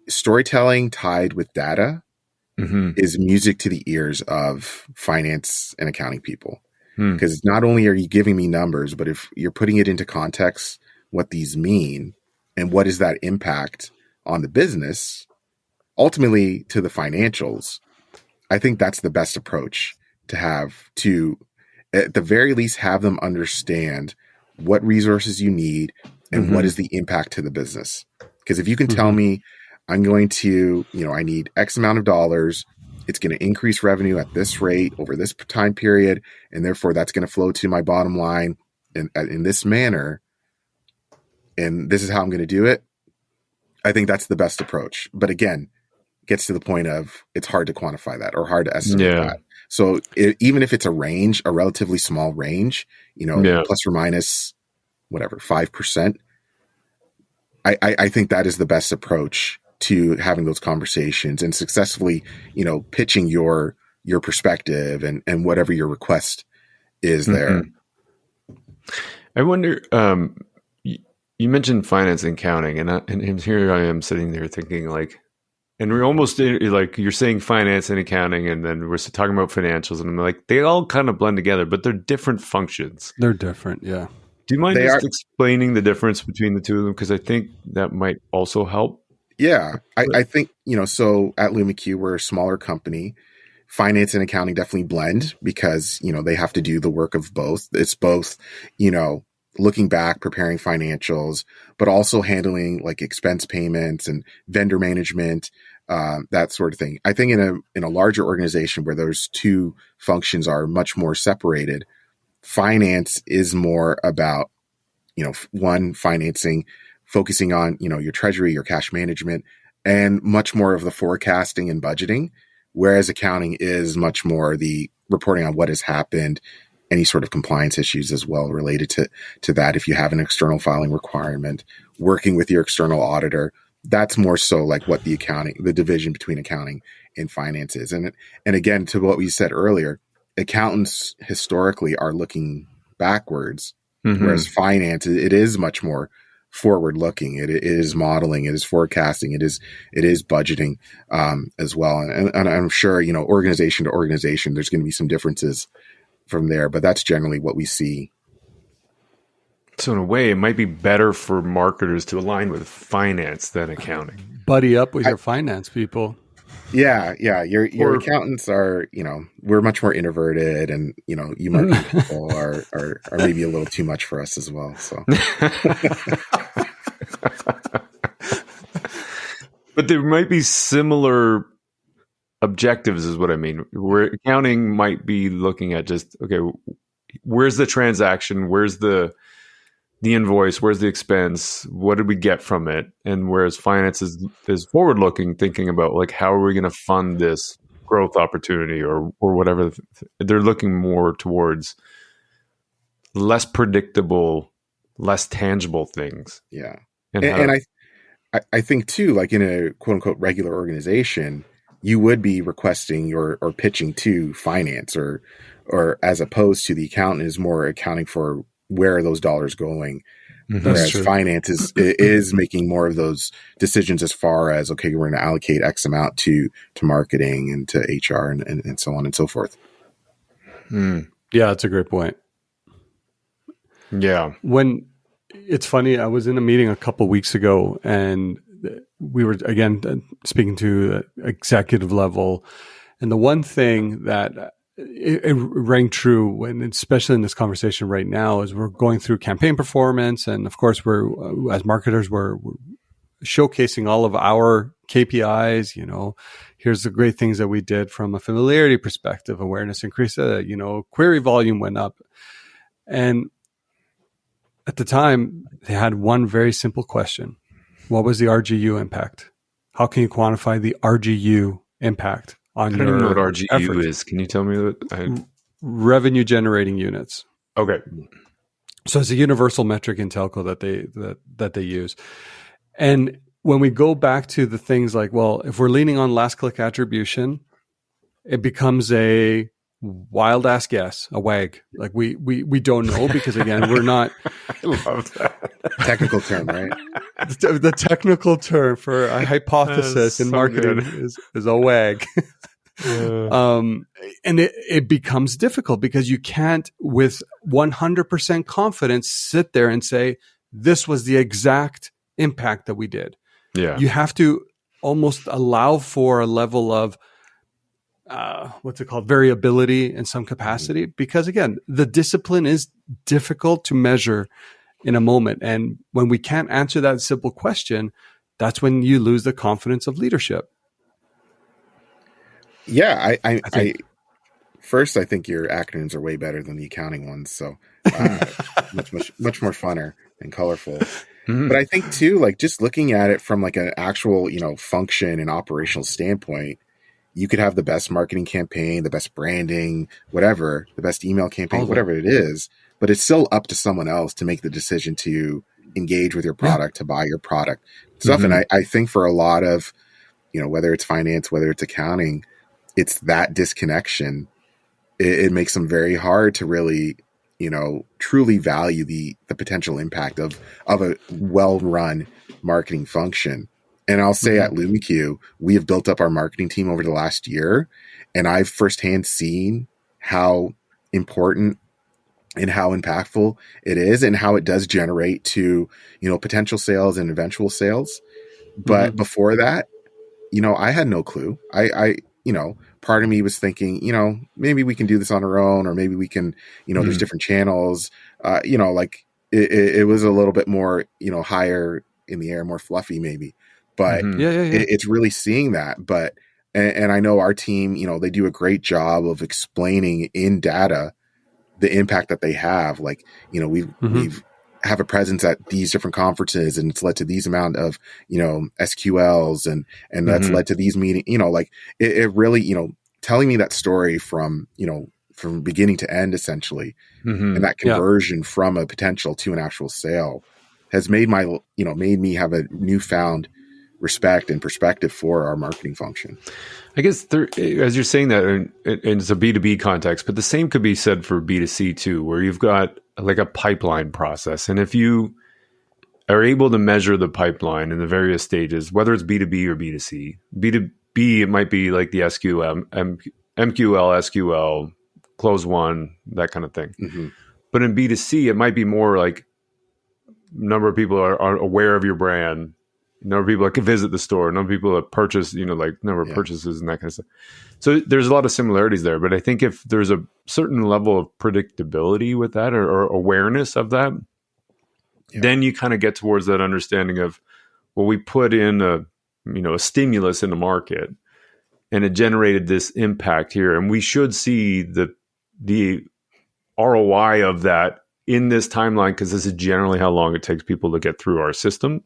storytelling tied with data is music to the ears of finance and accounting people. Because not only are you giving me numbers, but if you're putting it into context what these mean and what is that impact on the business, ultimately to the financials, I think that's the best approach to have, to at the very least have them understand what resources you need and what is the impact to the business. Because if you can tell me I'm going to, I need X amount of dollars, it's going to increase revenue at this rate over this time period, and therefore that's going to flow to my bottom line in this manner, and this is how I'm going to do it, I think that's the best approach. But again, it gets to the point of it's hard to quantify that or hard to estimate that. So even if it's a range, a relatively small range, plus or minus whatever, 5%, I think that is the best approach to having those conversations and successfully, pitching your perspective and whatever your request is there. I wonder, you mentioned finance and accounting, and here I am sitting there thinking and we're almost like you're saying finance and accounting, and then we're talking about financials, and I'm like, they all kind of blend together, but they're different functions. They're different, yeah. Do you mind explaining the difference between the two of them? Because I think that might also help. Yeah, I think, so at LumiQ, we're a smaller company. Finance and accounting definitely blend because, they have to do the work of both. It's both, looking back, preparing financials, but also handling like expense payments and vendor management, that sort of thing. I think in a larger organization where those two functions are much more separated, finance is more about, financing, focusing on, your treasury, your cash management, and much more of the forecasting and budgeting, whereas accounting is much more the reporting on what has happened, any sort of compliance issues as well related to that. If you have an external filing requirement, working with your external auditor, that's more so like what the division between accounting and finance is. And again, to what we said earlier, accountants historically are looking backwards, whereas finance, it is much more forward looking. It is modeling, it is forecasting, it is budgeting as well. And I'm sure, organization to organization, there's going to be some differences from there, but that's generally what we see. So in a way, it might be better for marketers to align with finance than accounting. Buddy up with your finance people. Yeah. Your accountants are, we're much more introverted, and you marketing people are maybe a little too much for us as well. So, but there might be similar objectives, is what I mean. Where accounting might be looking at just, okay, where's the transaction? Where's the invoice? Where's the expense? What did we get from it? And whereas finance is forward looking, thinking about like, how are we going to fund this growth opportunity or whatever. They're looking more towards less predictable, less tangible things. Yeah. And I think too, like in a quote unquote regular organization, you would be requesting or pitching to finance or as opposed to the accountant is more accounting for where are those dollars going. Whereas finance is making more of those decisions as far as, okay, we're going to allocate X amount to marketing and to HR and so on and so forth. Yeah, that's a great point. Yeah. When it's funny, I was in a meeting a couple weeks ago and we were, again, speaking to executive level. And the one thing that it rang true when, especially in this conversation right now, is we're going through campaign performance. And of course, we're, as marketers, we're showcasing all of our KPIs. Here's the great things that we did from a familiarity perspective, awareness increased, query volume went up. And at the time, they had one very simple question. What was the RGU impact? How can you quantify the RGU impact on your I don't even know what RGU effort? is. Can you tell me what? Revenue generating units. Okay. So it's a universal metric in telco that they use. And when we go back to the things like, well, if we're leaning on last click attribution, it becomes a wild ass guess, a WAG. Like we don't know because again, we're not. I love that. Technical term, right? The technical term for a hypothesis in marketing is a WAG. And it becomes difficult because you can't with 100% confidence sit there and say, this was the exact impact that we did. Yeah. You have to almost allow for a level of variability in some capacity, because again, the discipline is difficult to measure in a moment. And when we can't answer that simple question, that's when you lose the confidence of leadership. Yeah, I think your acronyms are way better than the accounting ones. So much more funner and colorful. Mm-hmm. But I think too, like just looking at it from like an actual, function and operational standpoint, you could have the best marketing campaign, the best branding, whatever, the best email campaign, whatever it is, but it's still up to someone else to make the decision to engage with your product, to buy your product stuff. Mm-hmm. And I think for a lot of, whether it's finance, whether it's accounting, it's that disconnection. It makes them very hard to really, truly value the potential impact of a well-run marketing function. And I'll say at LumiQ, we have built up our marketing team over the last year, and I've firsthand seen how important and how impactful it is and how it does generate to, potential sales and eventual sales. But before that, I had no clue. I part of me was thinking, maybe we can do this on our own, or maybe we can, there's different channels, like it was a little bit more, higher in the air, more fluffy maybe. But it's really seeing that. But, and I know our team, they do a great job of explaining in data the impact that they have. Like, we've have a presence at these different conferences, and it's led to these amount of, SQLs and that's led to these meetings, like it really, telling me that story from beginning to end, essentially. And that conversion from a potential to an actual sale has made made me have a newfound respect and perspective for our marketing function. I guess as you're saying that, and it's a B2B context, but the same could be said for B2C too, where you've got like a pipeline process. And if you are able to measure the pipeline in the various stages, whether it's B2B or B2C, B2B, it might be like the SQL, MQL, SQL, close one, that kind of thing. But in B2C, it might be more like number of people are aware of your brand, number of people that can visit the store, number of people that purchase, like number of purchases and that kind of stuff. So there's a lot of similarities there. But I think if there's a certain level of predictability with that, or awareness of that, then you kind of get towards that understanding of, well, we put in a stimulus in the market and it generated this impact here. And we should see the ROI of that in this timeline, because this is generally how long it takes people to get through our system.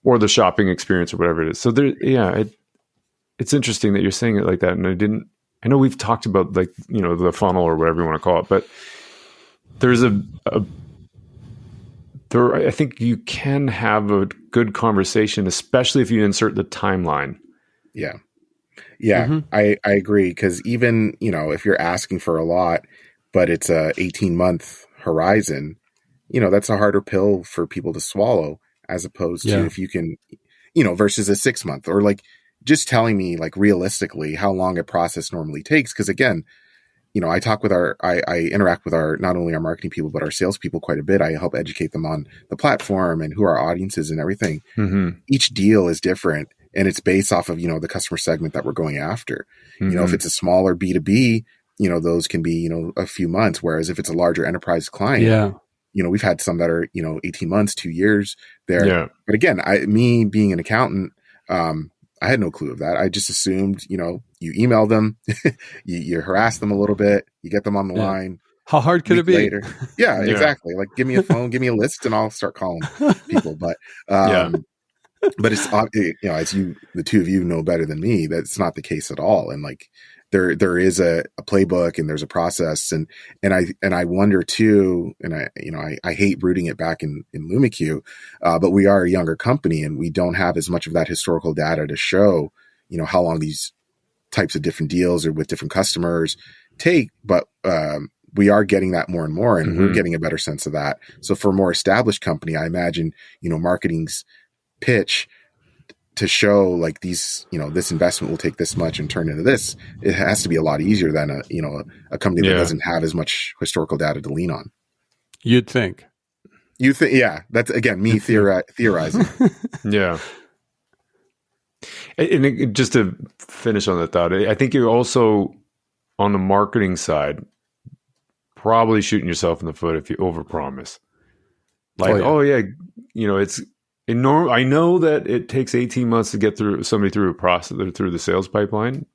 Or the shopping experience, or whatever it is. So it's interesting that you're saying it like that. And I know we've talked about like, the funnel or whatever you want to call it, but there's I think you can have a good conversation, especially if you insert the timeline. Yeah. I agree. Cause even, if you're asking for a lot, but it's a 18-month horizon, that's a harder pill for people to swallow, as opposed to if you can, versus a 6-month, or like just telling me like realistically how long a process normally takes. Cause again, I talk with I interact with not only our marketing people, but our salespeople quite a bit. I help educate them on the platform and who our audience is and everything. Each deal is different, and it's based off of, the customer segment that we're going after. If it's a smaller B2B, those can be, a few months. Whereas if it's a larger enterprise client, we've had some that are, 18 months, 2 years there. Yeah. But again, me being an accountant, I had no clue of that. I just assumed, you email them, you harass them a little bit, you get them on the line. How hard could it be? Later. Yeah, exactly. Like, give me a phone, give me a list, and I'll start calling people. But, but it's, as the two of you know better than me, that's not the case at all. And like, there is a playbook, and there's a process, and I wonder too, and I hate rooting it back in LumiQ, but we are a younger company, and we don't have as much of that historical data to show, how long these types of different deals or with different customers take. But we are getting that more and more, and we're getting a better sense of that. So for a more established company, I imagine, marketing's pitch to show like these, this investment will take this much and turn into this, it has to be a lot easier than a company that doesn't have as much historical data to lean on. You'd think. You think, yeah, that's again me theorizing. Yeah. And just to finish on that thought, I think you're also on the marketing side probably shooting yourself in the foot if you overpromise. Like, it's enormous. I know that it takes 18 months to get somebody through a process, through the sales pipeline,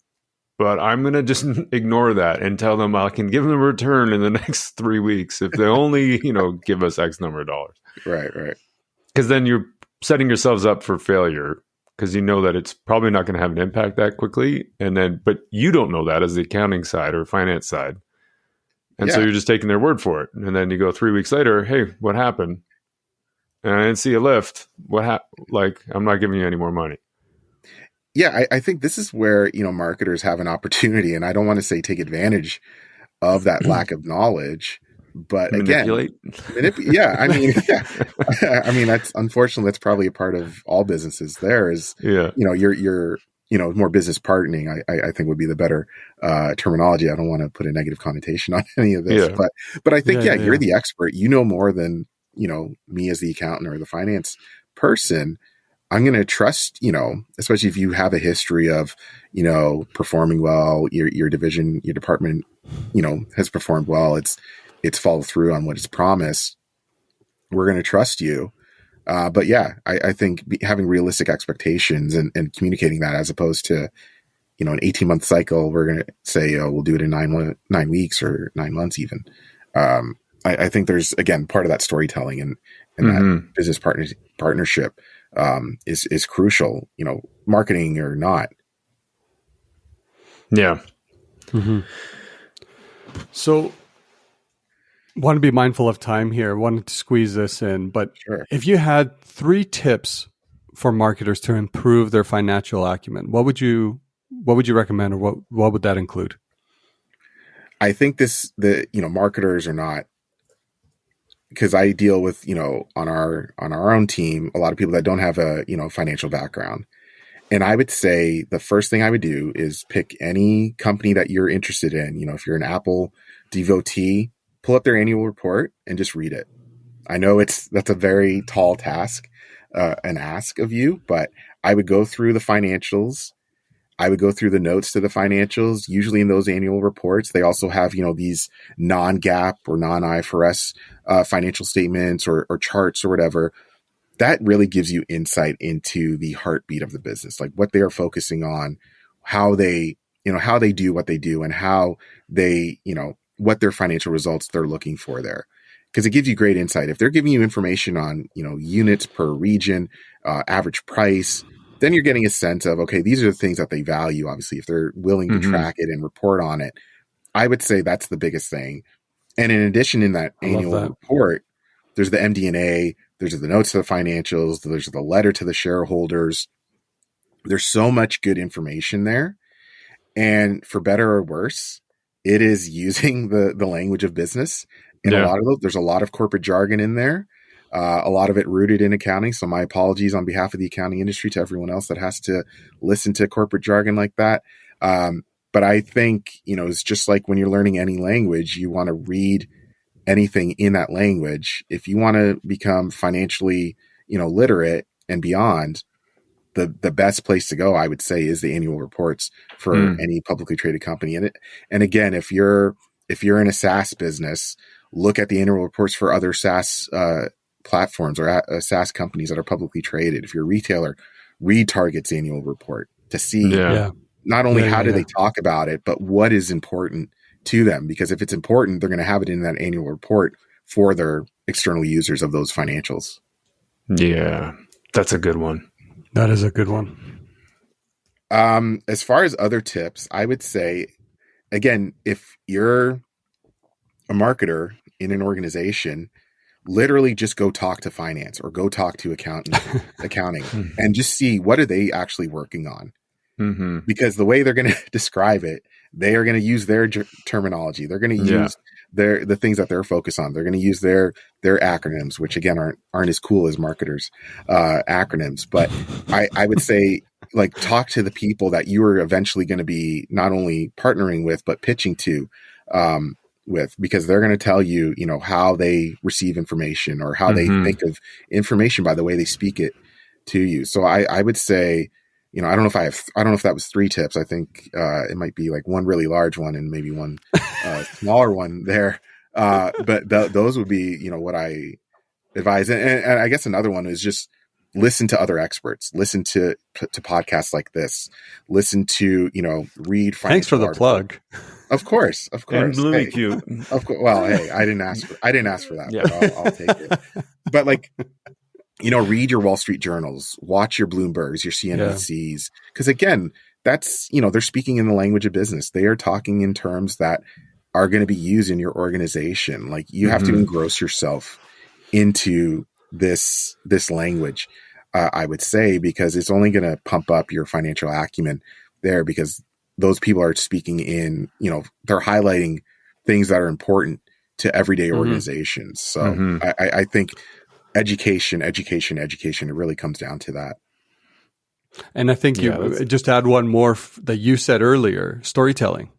but I'm going to just ignore that and tell them I can give them a return in the next 3 weeks if they only, give us X number of dollars. Right. Because then you're setting yourselves up for failure because you know that it's probably not going to have an impact that quickly. But you don't know that as the accounting side or finance side. And so you're just taking their word for it. And then you go 3 weeks later, hey, what happened? And I didn't see a lift. I'm not giving you any more money. Yeah, I think this is where, marketers have an opportunity, and I don't want to say take advantage of that lack of knowledge, but manipulate. I mean, that's unfortunately, that's probably a part of all businesses. There is, you're more business partnering, I think would be the better terminology. I don't want to put a negative connotation on any of this, but I think, you're the expert. You know more than, me as the accountant or the finance person. I'm going to trust, especially if you have a history of, performing well, your division, your department, has performed well. It's followed through on what it's promised. We're going to trust you. But I think having realistic expectations and communicating that as opposed to, an 18-month cycle, we're going to say, we'll do it in 9 weeks or 9 months even. I think there's, again, part of that storytelling and that business partnership is crucial, marketing or not. Yeah. Mm-hmm. So want to be mindful of time here. Wanted to squeeze this in, but Sure. If you had 3 tips for marketers to improve their financial acumen, what would you recommend, or what would that include? I think marketers are not, because I deal with, on our own team, a lot of people that don't have a, financial background. And I would say the first thing I would do is pick any company that you're interested in. If you're an Apple devotee, pull up their annual report and just read it. I know that's a very tall task, an ask of you, but I would go through the financials. I would go through the notes to the financials. Usually in those annual reports, they also have, these non-GAAP or non-IFRS financial statements or charts or whatever. That really gives you insight into the heartbeat of the business, like what they are focusing on, how they do what they do, and how they, what their financial results they're looking for there. Because it gives you great insight. If they're giving you information on, units per region, average price, then you're getting a sense of, okay, these are the things that they value. Obviously, if they're willing to track it and report on it, I would say that's the biggest thing. And in addition, in that annual report, there's the MD&A, there's the notes to the financials, there's the letter to the shareholders. There's so much good information there. And for better or worse, it is using the language of business. And a lot of those, there's a lot of corporate jargon in there. A lot of it rooted in accounting. So my apologies on behalf of the accounting industry to everyone else that has to listen to corporate jargon like that. But I think, it's just like when you're learning any language, you want to read anything in that language. If you want to become financially, literate and beyond, the best place to go, I would say, is the annual reports for any publicly traded company. And again, if you're in a SaaS business, look at the annual reports for other SaaS platforms or SaaS companies that are publicly traded. If you're a retailer, read Target's annual report to see not only how do they talk about it, but what is important to them. Because if it's important, they're going to have it in that annual report for their external users of those financials. Yeah, that's a good one. That is a good one. As far as other tips, I would say, again, if you're a marketer in an organization, literally just go talk to finance or go talk to accounting and just see what are they actually working on. Mm-hmm. Because the way they're going to describe it, they are going to use their terminology. They're going to use the things that they're focused on. They're going to use their acronyms, which again aren't as cool as marketers acronyms. But I would say, like, talk to the people that you are eventually going to be not only partnering with but pitching to. with, because they're going to tell you, how they receive information or how they think of information by the way they speak it to you. So I would say, I don't know if that was 3 tips. I think it might be like one really large one and maybe one smaller one there. But those would be, what I advise. And I guess another one is just listen to other experts, listen to podcasts like this, listen to, read. Thanks for the plug. Of course. And LumiQ. Of course. Well, hey, I didn't ask for that, Yeah. but I'll take it. But like, read your Wall Street journals, watch your Bloombergs, your CNBCs. Because again, that's, they're speaking in the language of business. They are talking in terms that are going to be used in your organization. Like you have to engross yourself into this language, I would say, because it's only going to pump up your financial acumen there, because those people are speaking in, they're highlighting things that are important to everyday organizations. So I think education, it really comes down to that. And I think you just add one more that you said earlier, storytelling,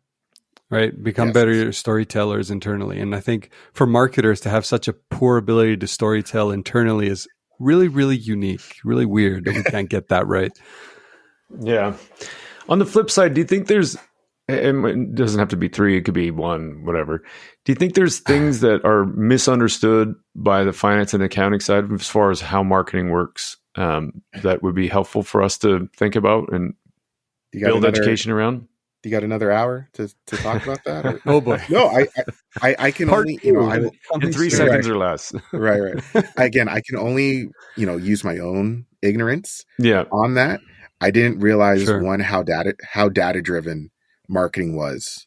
right? Become better storytellers internally. And I think for marketers to have such a poor ability to storytell internally is really, really unique, really weird that we can't get that right. Yeah. On the flip side, do you think there's, it doesn't have to be 3, it could be 1, whatever. Do you think there's things that are misunderstood by the finance and accounting side as far as how marketing works that would be helpful for us to think about and build education around? Do you got another hour to talk about that? Or? Oh boy. No, I can only, in 3 seconds or less. Right. Again, I can only, use my own ignorance on that. I didn't realize one, how data driven marketing was.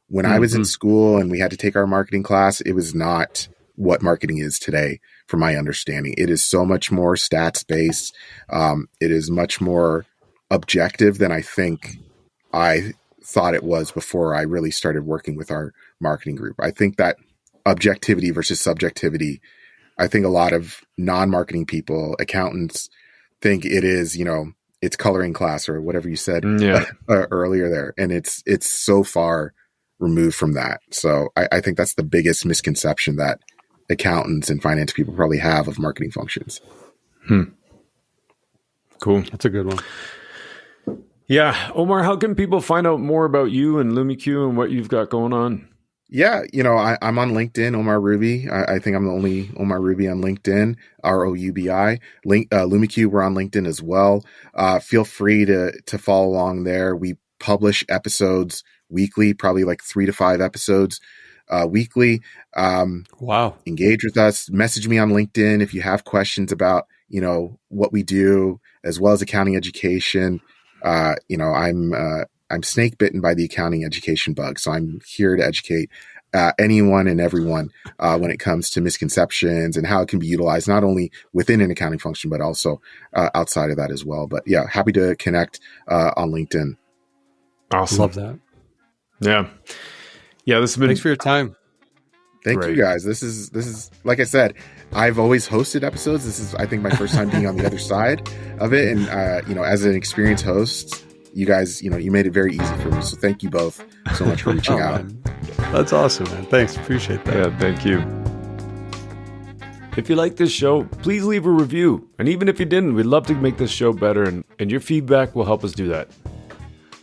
When I was in school and we had to take our marketing class, it was not what marketing is today, from my understanding. It is so much more stats based. It is much more objective than I think I thought it was before I really started working with our marketing group. I think that objectivity versus subjectivity, I think a lot of non-marketing people, accountants, think it is, it's coloring class or whatever you said earlier there. And it's so far removed from that. So I think that's the biggest misconception that accountants and finance people probably have of marketing functions. Cool. That's a good one. Yeah. Omar, how can people find out more about you and LumiQ and what you've got going on? Yeah, I'm on LinkedIn, Omar Roubi. I think I'm the only Omar Roubi on LinkedIn, ROUBI. LumiQ, we're on LinkedIn as well. Feel free to follow along there. We publish episodes weekly, probably like 3 to 5 episodes weekly. Wow. Engage with us. Message me on LinkedIn if you have questions about, what we do, as well as accounting education. I'm snake bitten by the accounting education bug. So I'm here to educate anyone and everyone when it comes to misconceptions and how it can be utilized, not only within an accounting function, but also outside of that as well. But yeah, happy to connect on LinkedIn. Awesome. Love that. Yeah. Yeah. This has been. Thanks for your time. Thank you guys. This is, like I said, I've always hosted episodes. This is, I think, my first time being on the other side of it. And, as an experienced host, you guys, you made it very easy for me. So thank you both so much for reaching out. Man. That's awesome, man. Thanks. Appreciate that. Yeah, thank you. If you like this show, please leave a review. And even if you didn't, we'd love to make this show better. And your feedback will help us do that.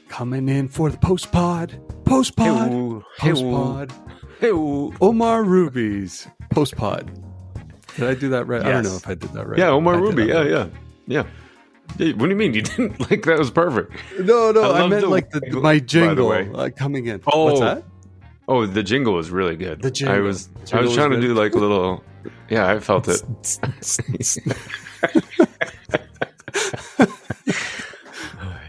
Coming in for the post-pod. Post-pod. Post-pod. Omar Roubi's post-pod. Did I do that right? Yes. I don't know if I did that right. Yeah, Omar Roubi. Yeah. What do you mean you didn't? Like, that was perfect. No, I meant like my jingle coming in. Oh, what's that? Oh, the jingle was really good. The jingle. I was trying to do like a little. Yeah, I felt it.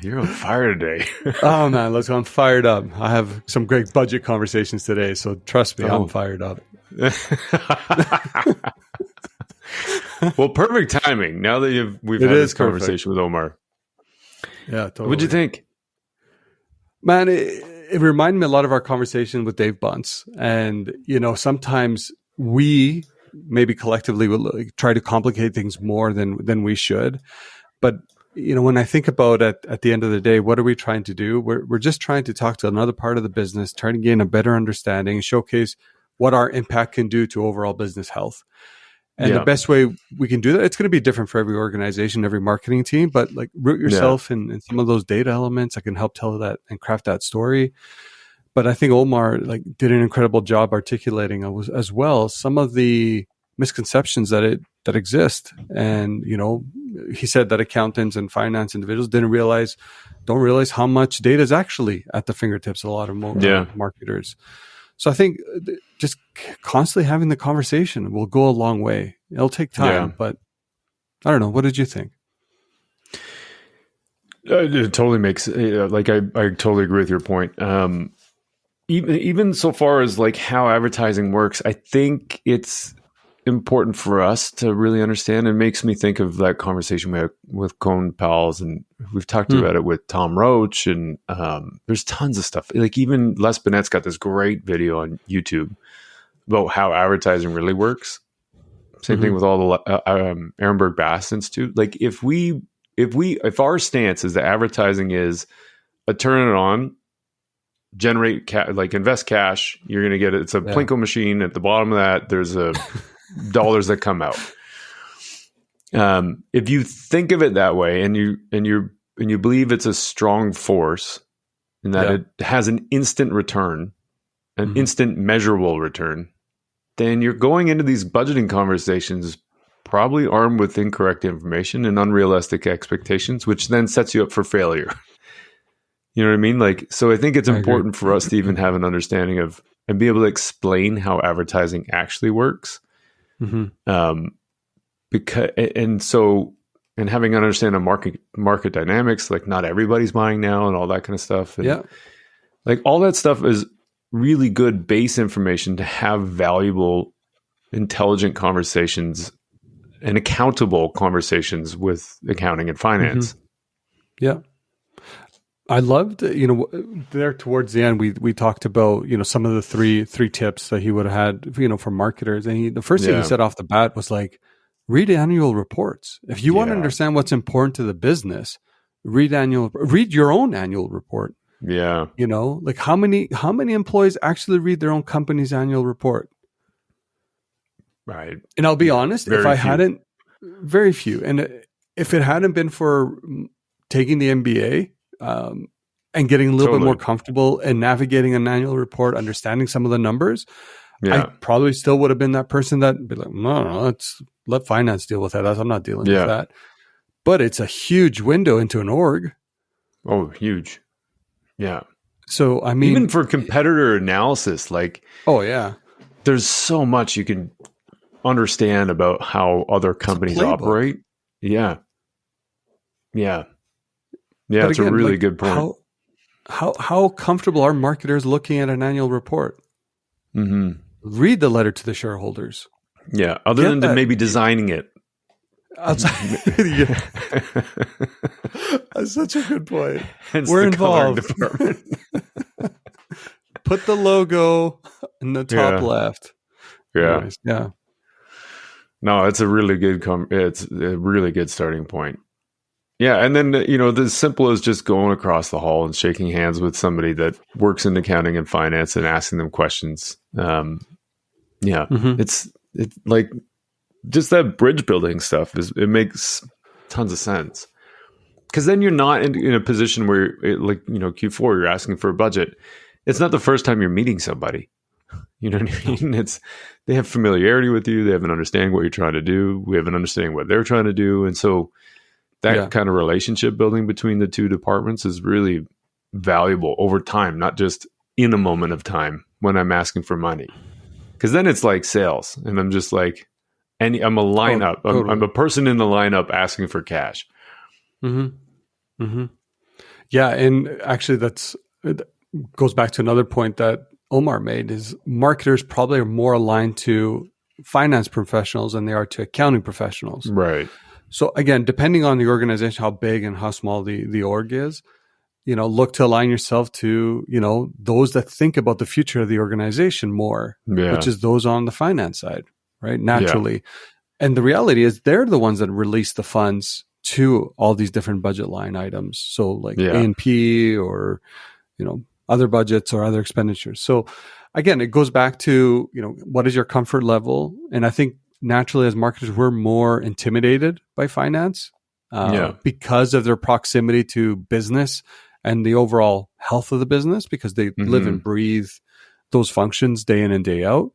You're on fire today. Oh man, let's go. I'm fired up. I have some great budget conversations today, so trust me, I'm fired up. Well, perfect timing. Now that we've had this conversation with Omar. Yeah, totally. What'd you think? Man, it reminded me a lot of our conversation with Dave Bunce. And, sometimes we maybe collectively will try to complicate things more than we should. But, when I think about it at the end of the day, what are we trying to do? We're just trying to talk to another part of the business, trying to gain a better understanding, showcase what our impact can do to overall business health. And the best way we can do that, it's going to be different for every organization, every marketing team, but like root yourself in some of those data elements that can help tell that and craft that story. But I think Omar like did an incredible job articulating as well some of the misconceptions that exist. And, you know, he said that accountants and finance individuals don't realize how much data is actually at the fingertips of a lot of marketers. So I think just constantly having the conversation will go a long way. It'll take time, but I don't know. What did you think? It totally makes like I totally agree with your point. Even so far as like how advertising works, I think it's important for us to really understand. It makes me think of that conversation we had with Cone Pals, and we've talked about it with Tom Roach, and there's tons of stuff. Like even Les Binette's got this great video on YouTube about how advertising really works. Same thing with all the Ehrenberg Bass Institute. Like if our stance is that advertising is a turn it on, generate like invest cash, you're going to get it. It's a Plinko machine. At the bottom of that, there's a dollars that come out. If you think of it that way, and you believe it's a strong force, and that it has an instant return, an instant measurable return, then you're going into these budgeting conversations probably armed with incorrect information and unrealistic expectations, which then sets you up for failure. You know what I mean? Like, so I think it's important for us to even have an understanding of and be able to explain how advertising actually works. Because having an understanding of market dynamics, like not everybody's buying now and all that kind of stuff. And like all that stuff is really good base information to have valuable, intelligent conversations and accountable conversations with accounting and finance. I loved, there towards the end, we talked about, some of the three tips that he would have had, for marketers. And the first thing he said off the bat was like, read annual reports. If you want to understand what's important to the business, read your own annual report. Yeah. Like how many employees actually read their own company's annual report? Right. And I'll be honest, very few. And if it hadn't been for taking the MBA, and getting a little bit more comfortable and navigating an annual report, understanding some of the numbers, I probably still would have been that person that be like, no, let's let finance deal with that. I'm not dealing with that. But it's a huge window into an org. Oh, huge. Yeah. So, I mean, even for competitor analysis, like, there's so much you can understand about how other companies operate. Yeah. Yeah, it's a really good point. How comfortable are marketers looking at an annual report? Read the letter to the shareholders. Yeah, other than maybe designing it. That's such a good point. We're involved. Put the logo in the top left. Yeah. Anyways, yeah. No, it's a really good it's a really good starting point. Yeah, and then the simple as just going across the hall and shaking hands with somebody that works in accounting and finance and asking them questions. It's like just that bridge building stuff it makes tons of sense, because then you're not in a position where Q4 you're asking for a budget. It's not the first time you're meeting somebody. You know what I mean? They have familiarity with you. They have an understanding what you're trying to do. We have an understanding what they're trying to do, and so. That kind of relationship building between the two departments is really valuable over time, not just in a moment of time when I'm asking for money. Because then it's like sales, and I'm just like, I'm a lineup. Totally. I'm a person in the lineup asking for cash. Yeah, and actually that goes back to another point that Omar made, is marketers probably are more aligned to finance professionals than they are to accounting professionals. Right. So again, depending on the organization, how big and how small the org is, look to align yourself to, those that think about the future of the organization more, which is those on the finance side, right? Naturally. Yeah. And the reality is they're the ones that release the funds to all these different budget line items. So like A&P or, other budgets or other expenditures. So again, it goes back to, what is your comfort level? And I think naturally as marketers, we're more intimidated by finance because of their proximity to business and the overall health of the business, because they live and breathe those functions day in and day out.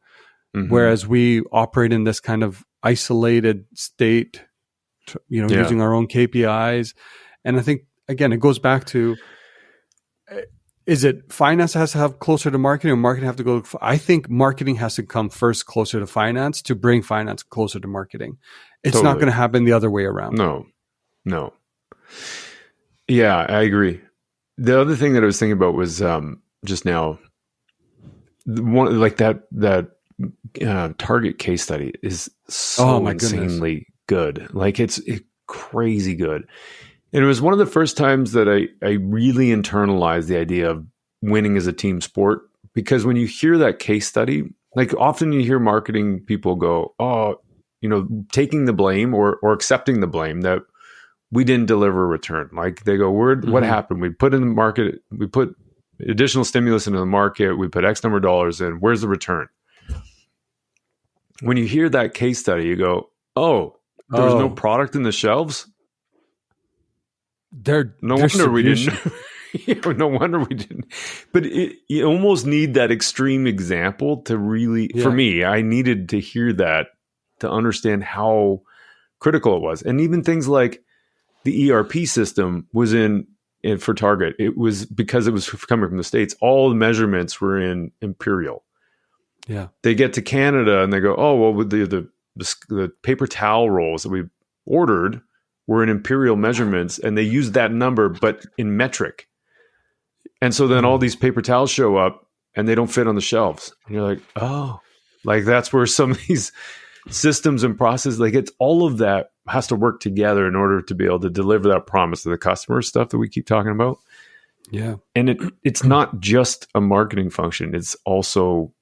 Whereas we operate in this kind of isolated state, using our own KPIs. And I think, again, it goes back to, is it finance has to have closer to marketing, or marketing have to go? I think marketing has to come first closer to finance to bring finance closer to marketing. It's not going to happen the other way around. No. Yeah, I agree. The other thing that I was thinking about was just now, one like that Target case study is so insanely good. Like it's crazy good. And it was one of the first times that I really internalized the idea of winning as a team sport, because when you hear that case study, like often you hear marketing people go, taking the blame or accepting the blame that we didn't deliver a return. Like they go, what happened? We put in the market, we put additional stimulus into the market, we put X number of dollars in, where's the return? When you hear that case study, you go, there was no product in the shelves? No wonder we didn't. No wonder we didn't. But you almost need that extreme example to really, for me, I needed to hear that to understand how critical it was. And even things like the ERP system was in for Target. It was because it was coming from the States. All the measurements were in Imperial. Yeah. They get to Canada and they go, with the paper towel rolls that we ordered were in imperial measurements, and they use that number, but in metric. And so then all these paper towels show up and they don't fit on the shelves. And you're like, that's where some of these systems and processes, like it's all of that has to work together in order to be able to deliver that promise to the customer stuff that we keep talking about. Yeah. And it's not just a marketing function. It's also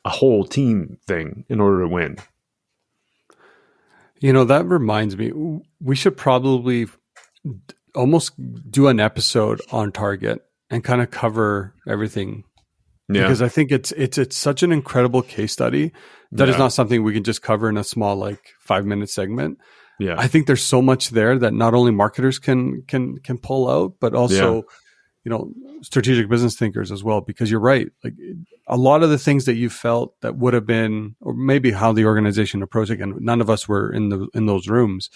a whole team thing in order to win. That reminds me, we should probably almost do an episode on Target and kind of cover everything. Yeah. Because I think it's such an incredible case study that is not something we can just cover in a small 5-minute segment. Yeah. I think there's so much there that not only marketers can pull out, but also strategic business thinkers as well, because you're right. Like a lot of the things that you felt that would have been, or maybe how the organization approached it, and none of us were in those rooms.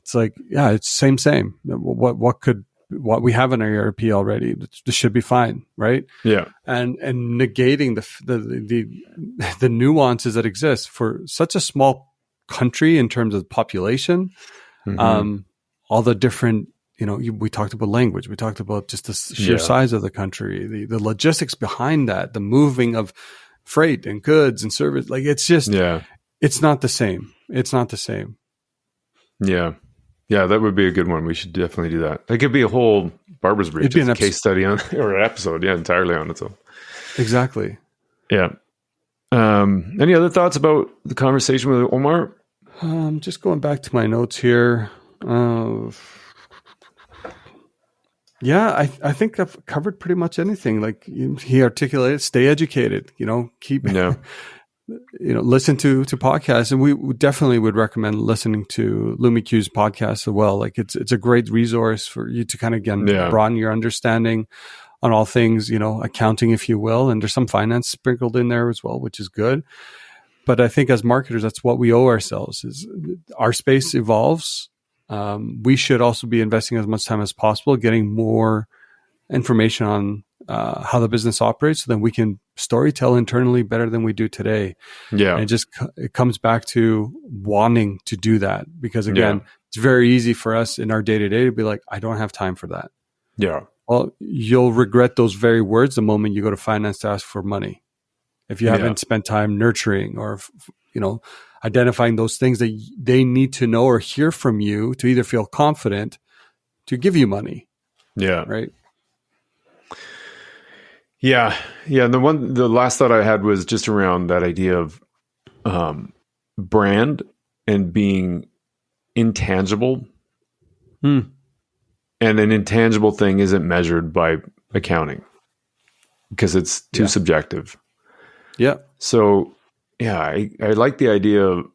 It's like, it's same. What we have in our ERP already, this should be fine, right? Yeah. And negating the nuances that exist for such a small country in terms of population, all the different, we talked about language, we talked about just the sheer size of the country, the logistics behind that, the moving of freight and goods and service. Like it's just, it's not the same. It's not the same. Yeah. Yeah, that would be a good one. We should definitely do that. It could be a whole Barber's Breach case study on, or an episode, entirely on its own. Exactly. Yeah. Any other thoughts about the conversation with Omar? Just going back to my notes here. I think I've covered pretty much anything. Like he articulated, stay educated. Keep. Listen to podcasts, and we definitely would recommend listening to LumiQ's podcast as well. Like it's a great resource for you to kind of broaden your understanding on all things, accounting, if you will. And there's some finance sprinkled in there as well, which is good. But I think as marketers, that's what we owe ourselves. Is our space evolves. We should also be investing as much time as possible, getting more information on how the business operates, so then we can storytell internally better than we do today. Yeah. And it comes back to wanting to do that, because again, it's very easy for us in our day-to-day to be like, I don't have time for that. Yeah. Well, you'll regret those very words the moment you go to finance to ask for money. If you haven't spent time nurturing or, identifying those things that they need to know or hear from you to either feel confident to give you money. Yeah. Right. Yeah. Yeah. And the last thought I had was just around that idea of brand and being intangible. And an intangible thing isn't measured by accounting because it's too subjective. Yeah. So yeah, I like the idea of,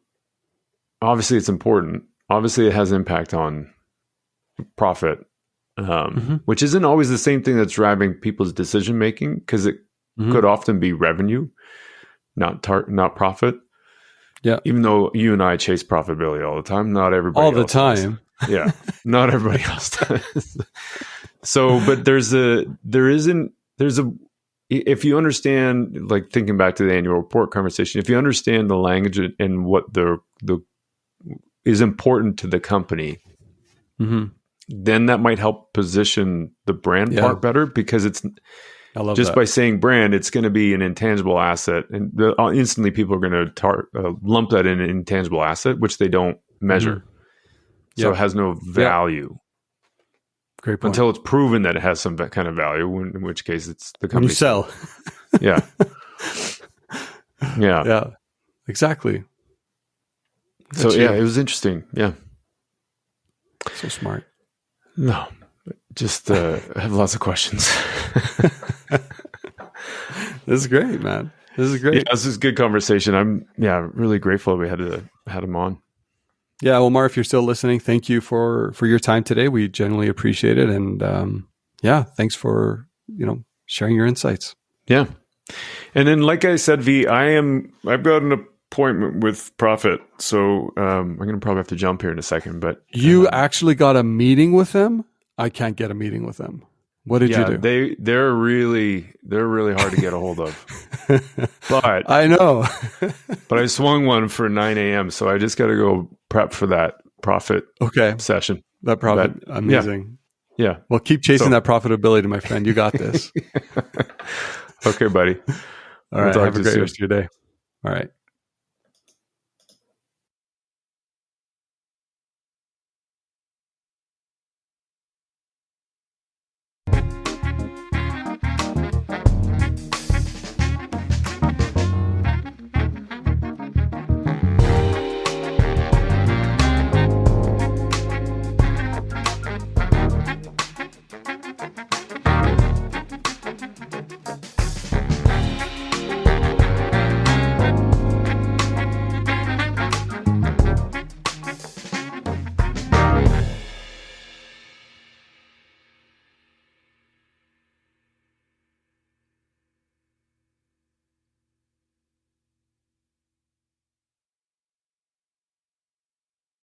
obviously it's important. Obviously it has impact on profit, which isn't always the same thing that's driving people's decision making, because it could often be revenue, not profit. Yeah. Even though you and I chase profitability all the time, not everybody all the else time. does. Yeah, not everybody else does. So, but if you understand, like thinking back to the annual report conversation, if you understand the language and what the is important to the company, then that might help position the brand part better, because it's just by saying brand, it's going to be an intangible asset, and instantly people are going to lump that in an intangible asset, which they don't measure. So it has no value. Great point. Until it's proven that it has some kind of value, in which case it's the company. When you sell. Yeah. Yeah. Yeah. Exactly. So yeah, it was interesting. Yeah. So smart. No, just I have lots of questions. This is great, man. This is great. Yeah, this is a good conversation. I'm really grateful we had him on. Yeah, Omar, if you're still listening, thank you for your time today. We genuinely appreciate it, and thanks for sharing your insights. Yeah, and then like I said, V, I've got an appointment with Profit, so I'm going to probably have to jump here in a second. But you actually got a meeting with them? I can't get a meeting with them. What did you do? They're really hard to get a hold of. But I know. But I swung one for 9 a.m., so I just got to go prep for that profit session. That profit, amazing. Yeah. Well, keep chasing that profitability, my friend. You got this. Okay, buddy. All right. Have a great rest of your day. All right.